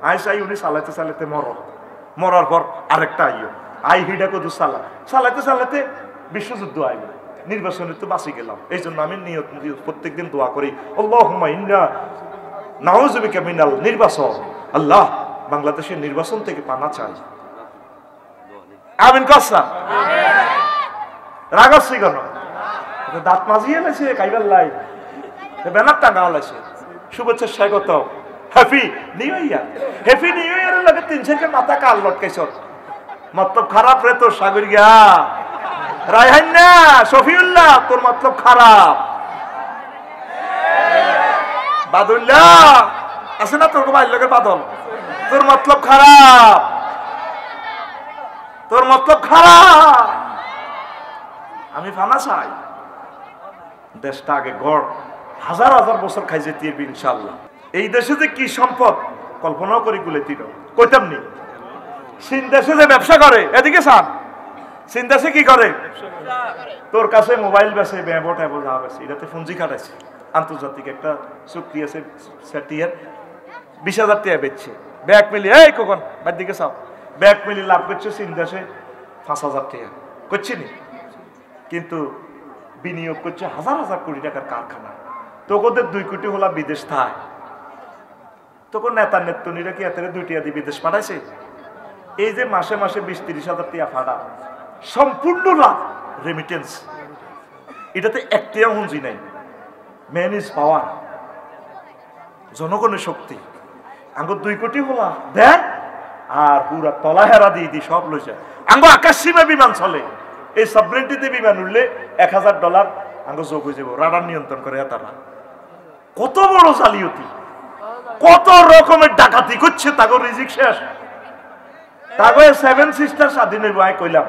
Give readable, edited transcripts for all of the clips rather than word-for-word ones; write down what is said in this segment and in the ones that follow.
I উনি চালাইতে চালাইতে মরার পর আরেকটা আই হিডা কদু চালাইতে চালাইতে বিশ্বযুদ্ধ আইব, নির্বাচনে তো বাঁচি গেলাম। এই জন্য আমি নিয়ত প্রত্যেকদিন দোয়া করি, আল্লাহুম্মা ইন্না নাউযু বিকা মিনাল নির্বাচন, আল্লাহ বাংলাদেশের নির্বাচন থেকে পানা চাই। আমিন কসা রাগাচ্ছি কেন? দাঁত মাজিয়ে লাইছে কাইবার লাই, ব্যানার টাঙ্গা লাইছে, শুভেচ্ছা স্বাগত, happy new year. Happy new ইয়ারের লাগে 300 মাথা কাল লটকাইছ, মতলব খারাপ রে তোর সাগর গিয়া রায়হান না শফিউল্লাহ, তোর মতলব খারাপ। বাদুল্লাহ আছে না তোর ভাইয়ের লোকের বাদল, তোর মতলব খারাপ, তোর মতলব খারাপ। আমি ফানা চাই দেশটা আগে গড়, হাজার হাজার বছর খাই যেতে ইনশাল্লাহ। এই দেশে যে কি সম্পদ কল্পনাও করি গুলে তীর কইতাম নি। চীন দেশে যে ব্যবসা করে, এদিকে সান চীন দেশে কি করে? তোর কাছে মোবাইল বেছে, ব্যাবো ট্যাবো যা বেছে, এটাতে পুঁজি খাটাইছে। আন্তর্জাতিক একটা চুক্তি আছে, 20,000 টাকা বেচছে, ব্যাগ মিলি এই কখন বাদ দিকে চাও, ব্যাগ মিলি লাভ করছে চীন দেশে 5,000 টাকা করছি নি, কিন্তু বিনিয়োগ করছে হাজার হাজার কোটি টাকার কারখানা। তোদের 2 কোটি হলা বিদেশ থায়, তখন নেতা নেত্রীরা কি এত 2 টাকা দিয়ে বিদেশ পাঠাইছে? এই যে মাসে মাসে 20-30 হাজার টাকা ফাটা, সম্পূর্ণ লাভ রেমিটেন্স, এটাতে একটিও হুঁজি নাই। ম্যান ইজ পাওয়ার, জনগণের শক্তি। আঙ্গ 2 কোটি হলা দেখ, আর পুরা তলা হেরা দিয়ে দি সব লইছে। আঙ্গ আকাশ সীমা বিমান চলে, এই সাবমেরিনটিতে বিমান উঠলে $1,000 আঙ্গ যোগ হয়ে যাব, রাডার নিয়ন্ত্রণ করে তারা। কত বড় জালিয়াতি, কত রকমের ডাকাতি করছে, তাগো রিজিক শেষ। তাগো 7 সিস্টার স্বাধীনের ভাই কইলাম,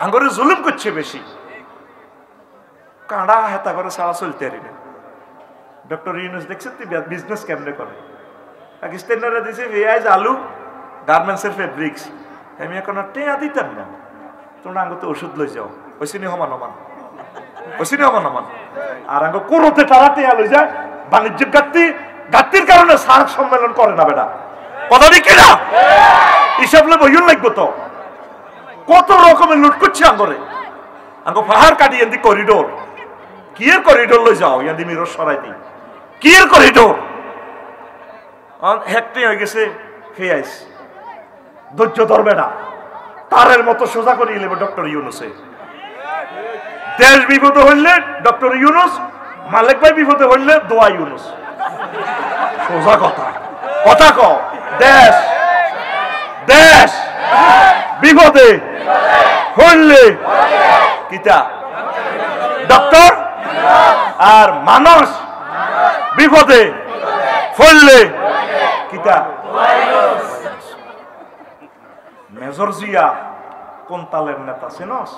আঙ্গরে জুলুম করছে বেশি, কাঁড়া হেতা করে সারা চলতে পারি না। ডক্টর ইউনুস দেখছে বিজনেস কেমনে করে, পাকিস্তানিরা দিছে পেঁয়াজ আলু গার্মেন্টসের ফেব্রিক্স, আমি এখন টেয়া দিতাম না, তোমরা আঙ্গতে ওষুধ লই যাও, ওইসিনি হমান হমান, ওইসিনি হমান হমান। আর আঙ্গ কোরোতে তারা টেয়া লই যায়, বাণিজ্যিক ঘাটতির কারণে সার্ক সম্মেলন করে না বেটা, কথা দিক না হিসাব লে বইন লাগবো তো। কত রকমের লুট করছে আঙ্গরে, আঙ্গ পাহাড় কাটি এদি করিডোর, কি এর করিডোর লই যাও, ইয়াদি মিরর সরাই দি, কি এর করিডোর হ্যাকটি হয়ে গেছে। ফেয়াইস ধৈর্য ধরবে না, তারের মতো সোজা করে নেবে ডক্টর ইউনুসে। দেশ বিপদে হইলে ডক্টর ইউনুস, মালিক ভাই বিপদে হইলে দোয়া ইউনুস। সোজা কথা, কথা ক। দেশ দেশ বিপদে হইলে কিতা ডক্টর, আর মানুষ বিপদে পড়লে কিতা। মেজর জিয়া কোন তালের নেতা চেনস?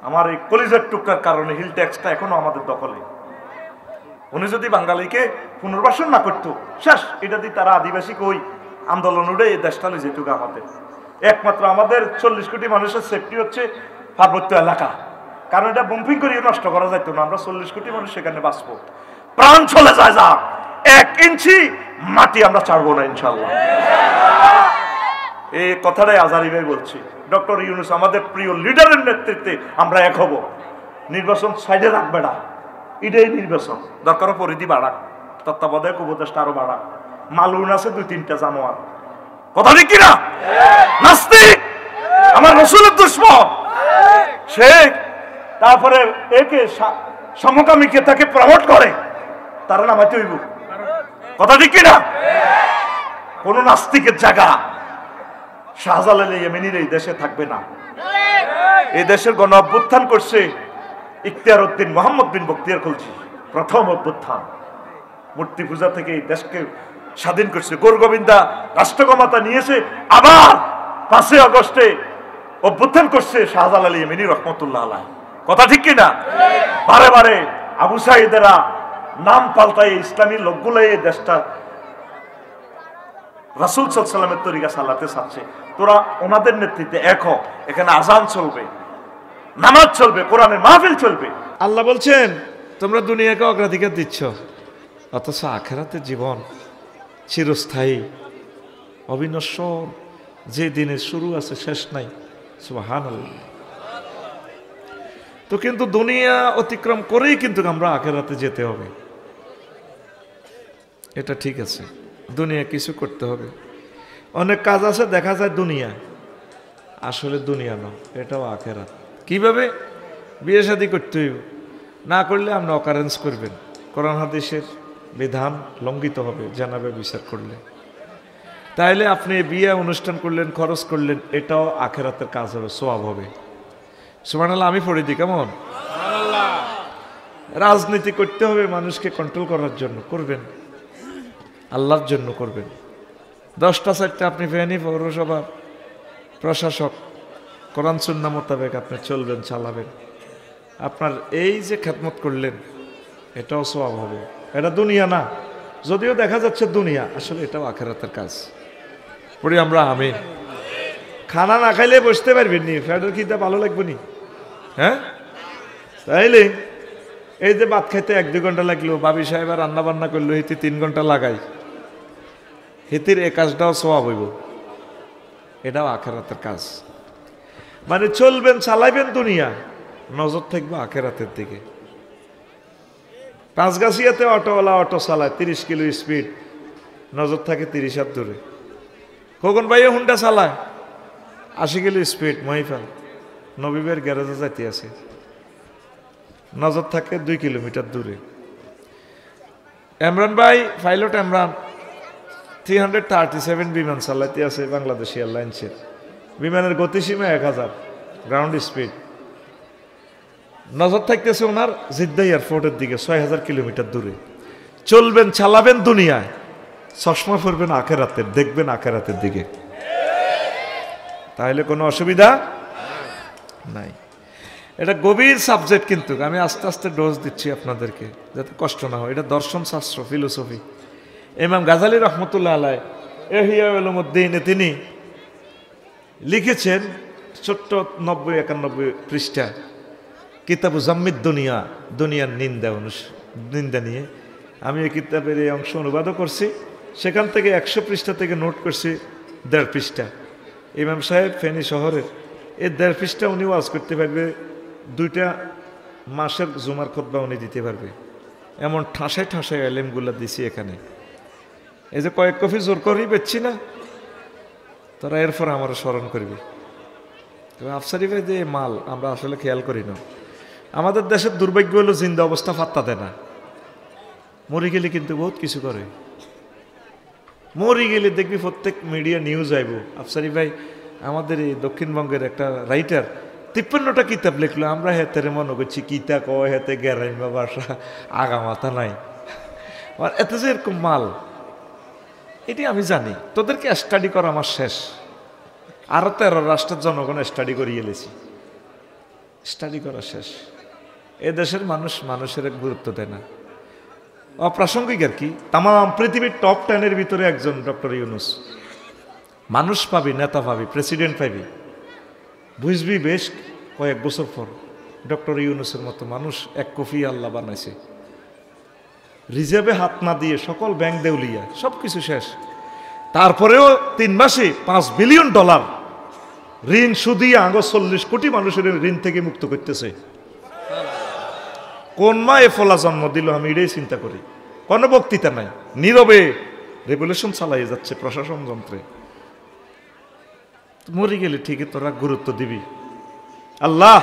আমার এই কলিজার টুকরার কারণে হিল ট্যাক্সটা এখনো আমাদের দখলে। উনি যদি বাঙালিকে পুনর্বাসন না করতো শেষ, এটা দিয়ে তারা আদিবাসী কই আন্দোলন উঠে এই দেশটা যেটুক আমাদের। একমাত্র আমাদের 40 কোটি মানুষের সেফটি হচ্ছে পার্বত্য এলাকা, কারণ এটা বম্পিং করিয়ে নষ্ট করা যাইত না। আমরা 40 কোটি মানুষ সেখানে বাঁচবো, প্রাণ চলে যায় যা, 1 ইঞ্চি মাটি আমরা ছাড়বো না ইনশাল্লাহ। এই কথাটাই আজারি ভাই বলছি। ডক্টর ইউনুস আমাদের প্রিয় লিডারের নেতৃত্বে আমরা এক হব। নির্বাচন সাইডে রাখবে না, এটাই নির্বাচন। দরকার পরিধি বাড়াক, তত্ত্বাবধায়ক উপদেষ্টা আরো বাড়াক, মালুন আছে 2-3টা জানোয়ার, কথা ঠিক কিনা? নাস্তিক, আমার রসুলের দুশ্মন সে, তারপরে একে সমকামীকে তাকে প্রমোট করে, তারা নামাইতে হইব, কথা ঠিক কিনা? কোন নাস্তিকের জায়গা শাহজালাল ইয়েমেনির এই দেশে থাকবে না। এই দেশের গণ অভ্যুত্থান করছে ইখতিয়ার উদ্দিন মোহাম্মদ বিন বখতিয়ার খলজি, প্রথম অভ্যুত্থান। মূর্তি পূজা থেকে এই দেশকে স্বাধীন করছে। গৌরগোবিন্দা রাষ্ট্রক্ষমতা নিয়েছে, আবার 5 আগস্টে অভ্যুত্থান করছে শাহজালাল ইয়েমেনি রহমতুল্লাহ আলাইহ, কথা ঠিক কিনা? বারে বারে আবু সাইদেরা নাম পাল্টাই ইসলামী লোকগুলো এই দেশটা রাসূল সাল্লাল্লাহু আলাইহি ওয়াসাল্লামের তরিকা চালাতে চাচ্ছে। তোরা ওনাদের নেতৃত্বে এক হ, এখানে আজান চলবে, নামাজ চলবে, কোরআনের মাহফিল চলবে। আল্লাহ বলছেন তোমরা দুনিয়াকে অগ্রাধিকার দিচ্ছ, অথচ আখিরাতের জীবন চিরস্থায়ী, অবিনশ্বর, যে দিনের শুরু আছে শেষ নাই। সুবহানাল্লাহ। তো কিন্তু দুনিয়া অতিক্রম করেই কিন্তু আমরা আখিরাতে যেতে হবে, এটা ঠিক আছে। দুনিয়া কিছু করতে হবে, অনেক কাজ আছে দেখা যায় দুনিয়া, আসলে দুনিয়া নয়, এটাও আখিরাত। কিভাবে? বিয়ে শাদী করতে হইব, না করলে আপনি অকারেন্স করবেন, কোরআন হাদিসের বিধান লঙ্ঘিত হবে জানাবে বিচার করলে। তাইলে আপনি বিয়ে অনুষ্ঠান করলেন, খরচ করলেন, এটাও আখিরাতের কাজ হবে, সওয়াব হবে। সুবহানাল্লাহ। আমি পড়ে দিই কেমন? রাজনীতি করতে হবে মানুষকে কন্ট্রোল করার জন্য, করবেন, আল্লাহর জন্য করবেন। 10টা 4টা আপনি ফেনী পৌরসভার প্রশাসক, কোরআন সুন্নাহ মোতাবেক আপনি চলবেন, চালাবেন। আপনার এই যে খেদমত করলেন এটাও সওয়াব হবে, এটা দুনিয়া না, যদিও দেখা যাচ্ছে দুনিয়া, আসলে এটাও আখিরাতের কাজ। পড়ি আমরা আমিন। খানা না খাইলে বসতে পারবেন নি, ফ্যাটের খিদে ভালো লাগবে নি? হ্যাঁ, তাইলে এই যে ভাত খাইতে 1-2 ঘন্টা লাগলো, বাবি সাহেব রান্না বান্না করলো, হিতি 3 ঘন্টা লাগাই, হিতির এই কাজটাও সওয়াব হইব, এটাও আখিরাতের কাজ। মানে চলবেন, চালাইবেন দুনিয়া, নজর থাকবে আখিরাতের দিকে। পাঁচগাছিয়াতে অটোওয়ালা অটো চালায় 30 কিলো স্পিড, নজর থাকে 30 হাত দূরে। খোকন ভাইও হুন্ডা চালায় 80 কিলো স্পিড, মহিফাল নবীবের গ্যারেজে যাইতে আছে, নজর থাকে 2 কিলোমিটার দূরে। ইমরান ভাই, পাইলট ইমরান 337 বিমান চালাইতে আছে বাংলাদেশ এয়ারলাইন্সের, বিমানের গতিসীমা 1000 গ্রাউন্ড স্পিড, নজর থাকতেছে ওনার জিদ্দা এয়ারপোর্টের দিকে 6000 কিলোমিটার দূরে। চলবেন, চালাবেন দুনিয়ায়, চশমা পরবেন আখিরাতের, দেখবেন আখিরাতের দিকে, তাহলে কোনো অসুবিধা নাই। এটা গভীর সাবজেক্ট, কিন্তু আমি আস্তে আস্তে ডোজ দিচ্ছি আপনাদেরকে যাতে কষ্ট না হয়। এটা দর্শন শাস্ত্র, ফিলোসফি। ইমাম গাজালি রহমতুল্লাহ আলাইহি ইহইয়া উলুমুদ্দিনে তিনি লিখেছেন ছোট্ট 90-91 পৃষ্ঠা কিতাবু জাম্মিদ দুনিয়া, দুনিয়ার নিন্দা নিয়ে। আমি এই কিতাবের এই অংশ অনুবাদও করছি, সেখান থেকে 100 পৃষ্ঠা থেকে নোট করছি 1.5 পৃষ্ঠা। ইমাম সাহেব ফেনী শহরের এই 1.5 পৃষ্ঠা উনি ওয়াজ করতে পারবে, 2টা মাসের জুমার খুতবা উনি দিতে পারবে, এমন ঠাসায় ঠাসায় এলেমগুলা দিছি এখানে। এই যে কয়েক কফি জোর করেই বেচছি না, তারা এরপর আমারও স্মরণ করবে। তবে আফসারি ভাই যে মাল আমরা আসলে খেয়াল করি না। আমাদের দেশের দুর্ভাগ্য হলো জিন্দা অবস্থা পাত্তা দেয় না, মরে গেলে কিন্তু বহুত কিছু করে। মরে গেলে দেখবি প্রত্যেক মিডিয়া নিউজ আইব, আফসারি ভাই আমাদের এই দক্ষিণবঙ্গের একটা রাইটার 53টা কিতাব লিখলো, আমরা হেতে মনে করছি কিতা কয় হেতে গেরাইমা বাসা আগা মাথা নাই, এত যে এরকম মাল, এটি আমি জানি। তোদেরকে স্টাডি করা আমার শেষ, আরো 13 রাষ্ট্রের জনগণ স্টাডি করিয়ে এলেছি, স্টাডি করা শেষ। এ দেশের মানুষ মানুষের গুরুত্ব দেয় না, অপ্রাসঙ্গিক আর কি। তাম পৃথিবীর টপ 10-এর ভিতরে একজন ডক্টর ইউনূস। মানুষ পাবি, নেতা পাবি, প্রেসিডেন্ট পাবি, বুঝবি বেশ কয়েক বছর পর ডক্টর ইউনূসের মতো মানুষ এক কফি আল্লাহ বানাইছে। রিজার্ভে হাত না দিয়ে সকল ব্যাংক দেউলিয়া, সব কিছু শেষ, তারপরেও 3 মাসে $5 বিলিয়ন ঋণ সুদিয়ে 40 কোটি মানুষের ঋণ থেকে মুক্ত করতেছে। কোন মা এ ফলা জন্ম দিল, আমি এটাই চিন্তা করি। কোনো বক্তৃতা নাই, নীরবে রেগুলেশন চালাই যাচ্ছে প্রশাসন যন্ত্রে। মরে গেলে ঠিকই তোরা গুরুত্ব দিবি। আল্লাহ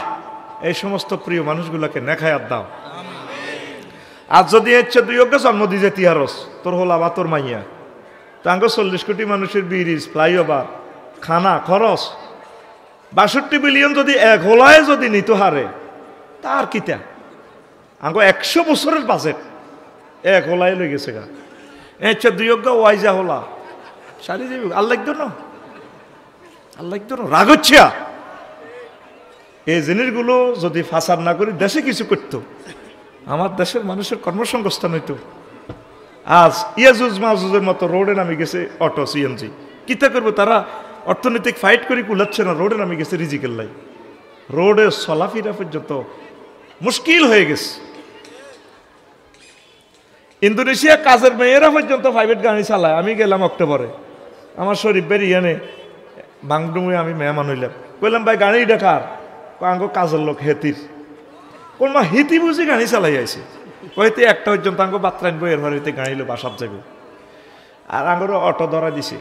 এই সমস্ত প্রিয় মানুষগুলোকে নেখায়াত দাও। আজ যদি ইচ্ছে 2 জন্ম দিয়ে যেতে হারস, তোর হল আবার তোর মাইয়া, তাঙ্গ 40 কোটি মানুষের ব্রিজ, ফ্লাইওভার, খানা খরচ 62 বিলিয়ন যদি এক হোলায় যদি নিত হারে, তার কিতা আঙ্গ 100 বছরের বাজেট এক হোলায় লই গেছে গা। ইচ্ছা 2 ওয়াইজা হোলা সারি যাবি। আল্লাহ না, আল্লাহ না, রাগ হচ্ছে। এই জিনিসগুলো যদি ফাসাদ না করি দেশে কিছু করতো, আমার দেশের মানুষের কর্মসংস্থান হইতো। আজ ইয়াজুজ মাহুজের মতো রোডে নামে গেছে অটো, সিএনজি, কিতা করবো? তারা অর্থনৈতিক ফাইট করে কুলাচ্ছে না, রোডে নামে গেছে রিজিকের লাই। রোডে চলাফেরা পর্যন্ত মুশকিল হয়ে গেছে। ইন্দোনেশিয়া কাজের মেয়েরা পর্যন্ত প্রাইভেট গাড়ি চালায়। আমি গেলাম অক্টোবরে, আমার শরীফ বেরিয়ানে বাংডুমে আমি মেহমান হইলাম, বললাম ভাই গাড়ি দেখার আঙ্গো কাজের লোক হেতির কোন মা হিতি বুঝি গাড়ি চালাই আইছে, ওইতে একটা পর্যন্ত আঙ্গো বাত্রাইন বইয়ের ঘরেতে গাড়ি লো বাসাব যাবে। আর আঙ্গর অটো ধরা দিছে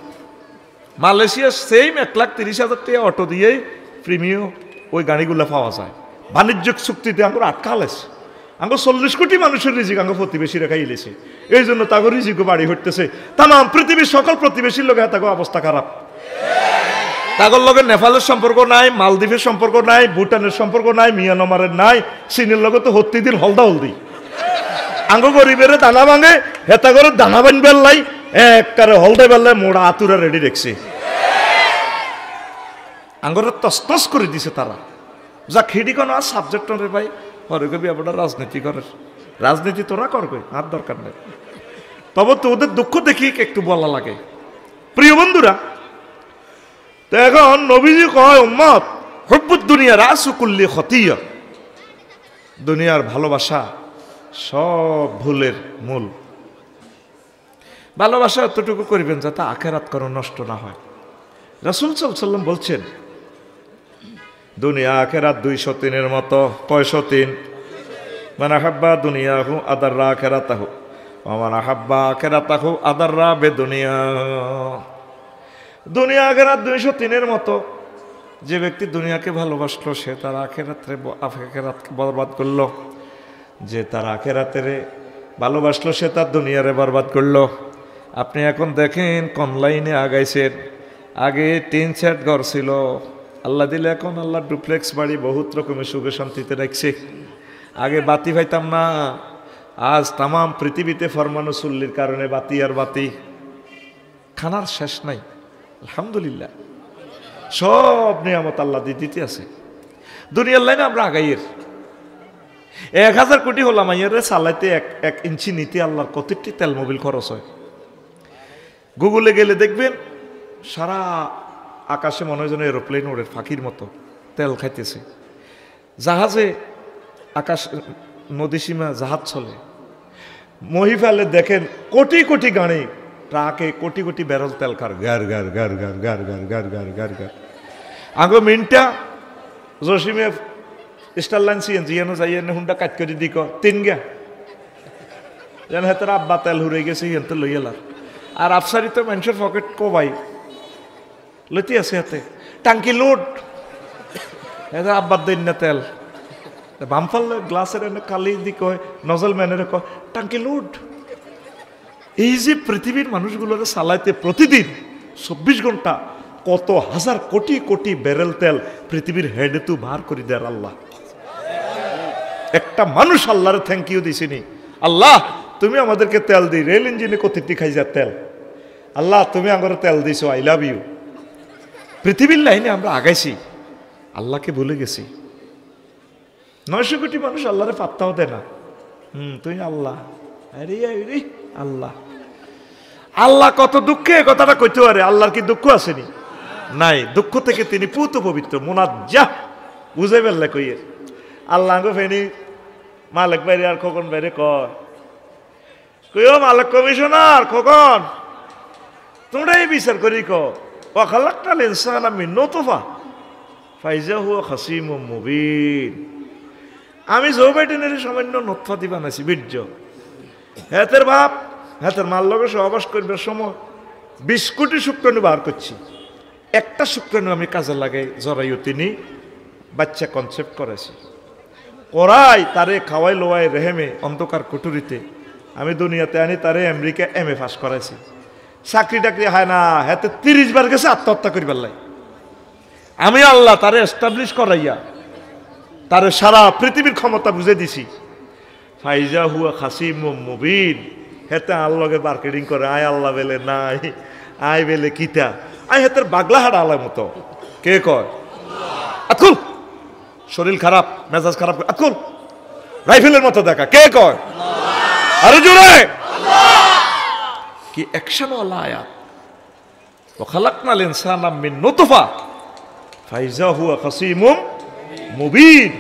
মালয়েশিয়া, সেম 1,30,000 টাকা অটো দিয়েই প্রিমিয়াম ওই গাড়িগুলো পাওয়া যায়। বাণিজ্যিক চুক্তিতে আঙ্গুর আটকালেছে, আঙ্গো 40 কোটি মানুষের রিজিক আঙ্গো প্রতিবেশী রেখা ইলেছে, এই জন্য তাগো রিজিকও বাড়ি হইতেছে। তাম পৃথিবীর সকল প্রতিবেশীর লোক তাগো অবস্থা খারাপ। তাগর লগে নেপালের সম্পর্ক নাই, মালদ্বীপের সম্পর্ক নাই, ভুটানের সম্পর্ক নাই, মিয়ানমারের নাই, চীনের লগে তো হত্তি দিন হলদা হলদি। আঙ্গো গরিবের দানা ভাঙে, হেতা করে দানা বান বেললাই একবারে হলদে বেললাই মোড়া আতুরা রেডি দেখছে। আঙ্গরে তস করে দিছে তারা। যা খিডি কোনো আর সাবজেক্ট রে ভাই, হরে কবি আপনার রাজনীতি করে, রাজনীতি তোরা করবে আর দরকার নেই। তবে তো ওদের দুঃখ দেখি একটু বলা লাগে। প্রিয় বন্ধুরা, তো এখন নবীজি কয় উম্মত হুব্বুদ দুনিয়া রাসু কুল্লি খতিয়া, দুনিয়ার ভালোবাসা সব ভুলের মূল। ভালোবাসা এতটুকু করবেন যাতে আখেরাত কোনো নষ্ট না হয়। রাসূল সাল্লাল্লাহু আলাইহি ওয়াসাল্লাম বলছেন দুনিয়া আখেরাত 203-এর মতো 65। মান আহাব্বা দুনিয়াহু আদাররা আখিরাতাহু ওয়া মান আহাব্বা আখিরাতাহু আদাররা বেদুনিয়া। দুনিয়া আখেরাত 203-এর মতো। যে ব্যক্তি দুনিয়াকে ভালোবাসলো সে তার আখেরাতকে বরবাদ করলো, যে তার আখেরাতের ভালোবাসলো সে তার দুনিয়ারে বরবাদ করলো। আপনি এখন দেখেন কোন লাইনে আগাইছেন। আগে টিন সেট ঘর ছিল, আল্লাহ দিলে এখন আল্লাহ ডুপ্লেক্স বাড়ি বহুত রকমের সুখে শান্তিতে রাখছে। আগে বাতি পাইতাম না, আজ তাম পৃথিবীতে ফরমানো চুল্লির কারণে বাতি আর বাতি, খানার শেষ নাই। আলহামদুলিল্লাহ, সব নিয়ামত আল্লাহ দিতে আছে। দুনিয়ার লাইনে আমরা আগাইয়ের 1000 কোটি হলাম আইয়ারে চালাইতে 1 ইঞ্চি নিতে আল্লাহর কতটি তেল মোবিল খরচ হয়। গুগলে গেলে দেখবেন সারা আকাশে মনে হয় যেন এরোপ্লেন ওড়ে ফাঁকির মতো তেল খাইতেছে। জাহাজে আকাশ নদী সীমা জাহাজ চলে, মহিফালে দেখেন কোটি কোটি গাড়ি, ট্রাকে কোটি কোটি ব্যারল তেল খার গার গার গার গার গার গার গার গার গার গার। আগো মিনটা জসিমে স্টার লাইন সিএনজি এনে যাই এনে হুন্ডা কাট করে দিক 3 গা যেন হেতার আব্বা তেল হুড়ে গেছে হেনতে লই এলার। আর আফসারি তো মানুষের পকেট কবাই লইতে আছে হাতে টাঙ্কি লোড, এটা আব্বার দেন না তেল বামফাল গ্লাসের এনে কালি দিক নজল ম্যানের টাঙ্কি লোড। এই যে পৃথিবীর মানুষগুলোর চালাইতে প্রতিদিন 24 ঘন্টা কত হাজার কোটি কোটি ব্যারেল তেল পৃথিবীর হেডে তু বার করে দেয় আল্লাহ। একটা মানুষ আল্লাহরে থ্যাংক ইউ দিছিনি, আল্লাহ তুমি আমাদেরকে তেল দিই, রেল ইঞ্জিনে কতটি খাই যা তেল, আল্লাহ তুমি আমার তেল দিছো, আই লাভ ইউ। পৃথিবীর লাইনে আমরা আগাইছি, আল্লাহকে ভুলে গেছি। 900 কোটি মানুষ আল্লাহরে পাত্তাও দেয় না। তুই আল্লাহ, আরে আল্লাহ, আল্লাহ কত দুঃখে কথাটা কইতে পারে। আল্লাহর কি দুঃখ আসেনি? নাই। দুঃখ থেকে তিনি পুত পবিত্র মুনাজ্জাহ, বুঝে ফেললে কইয়ে। আল্লাহ গো ফেনি মালিক বাইরে আর খোকন বাইরে কইও মালিক কমিশনার খোকন তোমরাই বিচার করি ওয়াখালাকনাল ইনসানা মিন নুতফা ফাইজা হুয়া খাসিমুম মুবিন। আমি জো বাইডেনের সামান্য নতফা দি বানাইছি বীর্য। হেতের বাপ হেতের মার লগে সহবাস করবার সময় 20 কোটি শুক্রাণু বার করছি। একটা শুক্রাণু আমি কাজে লাগাই জরায়ু তিনি বাচ্চা কনসেপ্ট করেছি, করাই তারে খাওয়াই লোয়াই রেহেমে অন্ধকার কুটুরিতে আমি দুনিয়াতে আনি তারে আমেরিকা MA পাস করাইছি। চাকরি টাকরি হয় না, হাতে 30 বার গেছে আত্মহত্যা করিবার লাই। আমি আল্লাহ তারে এস্টাবলিশ করাইয়া তারে সারা পৃথিবীর ক্ষমতা বুঝে দিছি। ফাইজা হুয়া খাসিমুম মুবিন, হেতে আল্লাহকে মার্কেটিং করে, আয় আল্লাহ বেলে নাই, আয় বেলে কিতা, আয় হেতের বাগলা হাড় আলার মতো। কে কয়? আতকুল শরীর খারাপ মেজাজ খারাপ, আতকুল রাইফেলের মতো দেখা। কে কয়? আরো জোরে কি অ্যাকশন ওয়ালা আয়াত। ওয়া খালাকনাল ইনসানা মিন নুতফা ফাইজা হুয়া খাসিমুম মুবিন।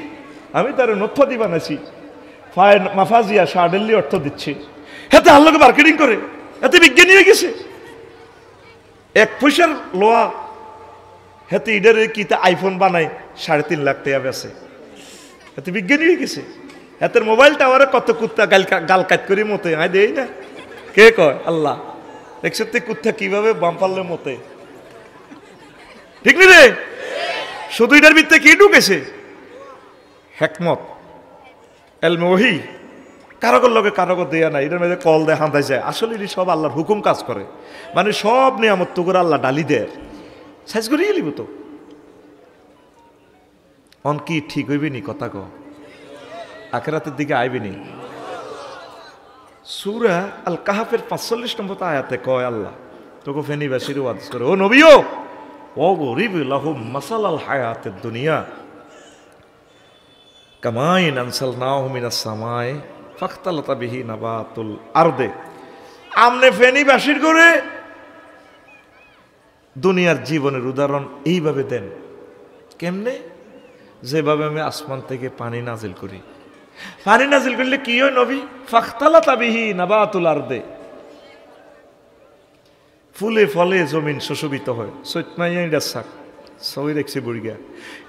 আমি তার নতফা দি বানাইছি। মাফাজিয়া শার্ডেলি অর্থ দিচ্ছি। হেতে আল্লাহকে মার্কেটিং করে, এতে বিজ্ঞানী হয়ে গেছে। 1 পয়সার লোয়া হেতে ইডারে কিতা আইফোন বানায় 3.5 লাখ টাকা বেছে, এতে বিজ্ঞানী হয়ে গেছে। এতের মোবাইল টাওয়ারে কত কুত্তা গাল কাট করি মতে আয় দেই না, কে কয়? আল্লাহ। একসাথে কুত্তা কিভাবে বাম পারলে মতে, ঠিক নি রে? শুধু এটার ভিতরে কি ঢুকেছে? হেকমত, এলমে ওহী, কারগর লগে কারগর দেয়া নাই, এটার মধ্যে কল দেয়, হাঁদাই যায়। আসলে এটি সব আল্লাহর হুকুম কাজ করে, মানে সব নিয়ামত তো করে আল্লাহ ডালি দেয়, সাইজ করিয়ে লিব তো। অন কি ঠিক হইবে নি? কথা কো, আখিরাতের দিকে আইবে নি? সূরা আল কাহাফের 45 নম্বর আয়াতে কয় আল্লাহ তোকে ফেনীবাসীর ওয়াজ করে, ও নবীও ওয়াগরিব লাহুম মাসালাল হায়াতেদ দুনিয়া কামাইন আনসালনাহু মিনাস সামাই ফাখতালাতা বিহি নাবাতুল আরদে। আমনে ফেনীবাসীর করে দুনিয়ার জীবনের উদাহরণ এইভাবে দেন। কেমনে? যেভাবে আমি আসমান থেকে পানি নাজিল করি। পানি নাজিল করলে কি হয় নবী? ফাখতালাতা বিহি নাবাতুল আরদে, ফুলে ফলে জমিন সুশোভিত হয়। সৈতমাইয়া শাক সবই দেখছি বুড়িয়া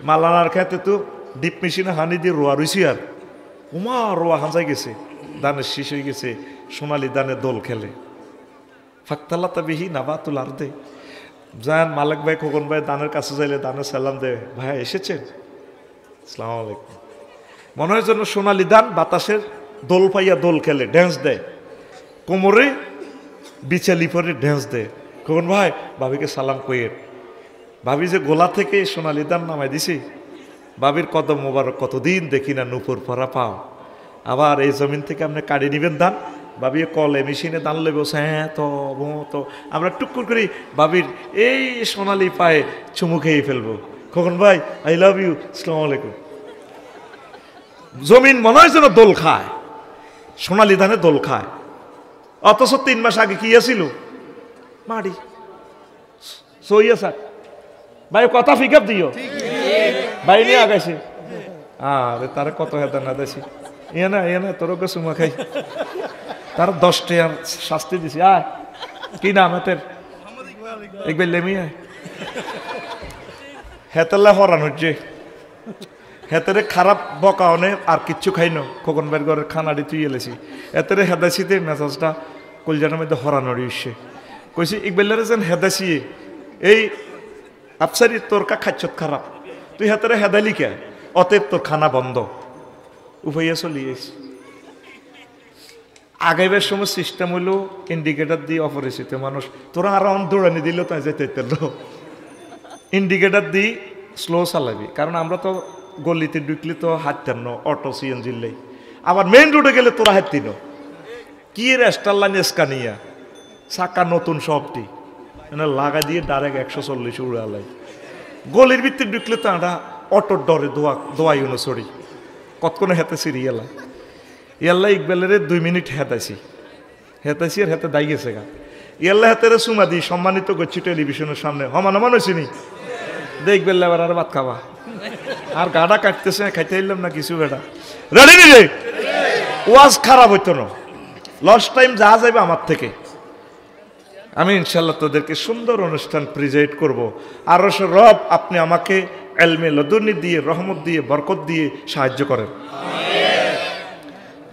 মালানার খেতে তো ডিপ মেশিনে হানি দিয়ে রোয়া রইছি, আর উমা রোয়া হাঁচাই গেছে, দানের শীষ হয়ে গেছে, সোনালি দানে দোল খেলে। ফাখতালাতা বিহি নাবাতুল আরদে। যান মালিক ভাই, খোকন ভাই দানের কাছে যাইলে দানের সালাম দেয়, ভাই এসেছেন, আসসালামু আলাইকুম। মনে হয় যেন সোনালি দান বাতাসের দোল পাইয়া দোল খেলে, ড্যান্স দেয়, কোমরে বিচালি পরে ড্যান্স দেয়। খোকন ভাই ভাবিকে সালাম কইয়ের। ভাবি যে গোলা থেকে সোনালি দান নামাই দিছি, ভাবির কদম মোবারক কতদিন দেখি না, নুপুর পরা পাও। আবার এই জমিন থেকে আপনি কাড়ি নিবেন দান, ভাবি কলে মেশিনে দান লেবে, হ্যাঁ তো আমরা টুকুর করি ভাবির এই সোনালি পায়ে চুমু খেয়ে ফেলবো। খোকন ভাই আই লাভ ইউ, আসসালামু আলাইকুম। জমিন মনে হয় যেন দোল খায়, সোনালি ধানে দোল খায়, অথচ 3 মাস আগে কি আছিল? মাড়ি সইয়া স্যার ভাই কথা পিক আপ দিও, ভাই নিয়ে আগাইছে। আরে তারা কত হেদার না দেছি, ইয়ে না তোর সুমা খাই, তার 10 টাকা শাস্তি দিছি। আয় কি নাম হেতের? একবার লেমিয়া হেতেলা হরান হচ্ছে, হেতেরে খারাপ বকা অনে আর কিচ্ছু খাই ন। খোকন ভাইয়ের ঘরের খানাটি তুই এলেছি, হেতেরে হেদাইছিতে মেজাজটা কলজাটার মধ্যে হরানোর ইস্যে কইছি, ইকবেলারে যেন হেদাইছি এই আফসারি তোর কা খাচ্ছত খারাপ, তুই হেতেরে হেদাইলি কে? অতএব তোর খানা বন্ধ, উপাইয়া চলিয়েছি। আগাইবার সময় সিস্টেম হইল ইন্ডিকেটার দিয়ে অপরিচিত মানুষ, তোরা আর দৌড়ানি দিল তাই যেতে ইন্ডিকেটার দিয়ে স্লো চালাবি, কারণ আমরা তো গলিতে ঢুকলে তো হাঁটতেন না, অটো সিএনজি লাই। আবার মেইন রোডে গেলে তোরা হাঁটতিন কি রেস্টার লাইন এসকানিয়া চাকা নতুন সবটি লাগা দিয়ে ডাইরেক্ট 140 উড়ালাই। গলির ভিতরে ঢুকলে তো আমরা অটোর ডরে দোয়াই অনুসরি কতক্ষণে হেতে সিরিয়ালা ইয়াল্লা ইকবালের 2 মিনিট হেতাইছি আর হেতে দাই গেছে গা। ইয়াল্লা হেতের সুমা দিই সম্মানিত করছি টেলিভিশনের সামনে, হমান হয়েছি নি দেখবেন এবার আর ভাত খাবা, আর গাডা কাটতেছে, খাইতে এলাম না কিছু বেটা রেডি নি রে। ওয়াজ খারাপ হইতো না, লস্ট টাইম যা যাইবে আমার থেকে। আমি ইনশাল্লাহ তোদেরকে সুন্দর অনুষ্ঠান প্রেজেন্ট করব। আর রব আপনি আমাকে এলমে লদুনি দিয়ে, রহমত দিয়ে, বরকত দিয়ে সাহায্য করেন।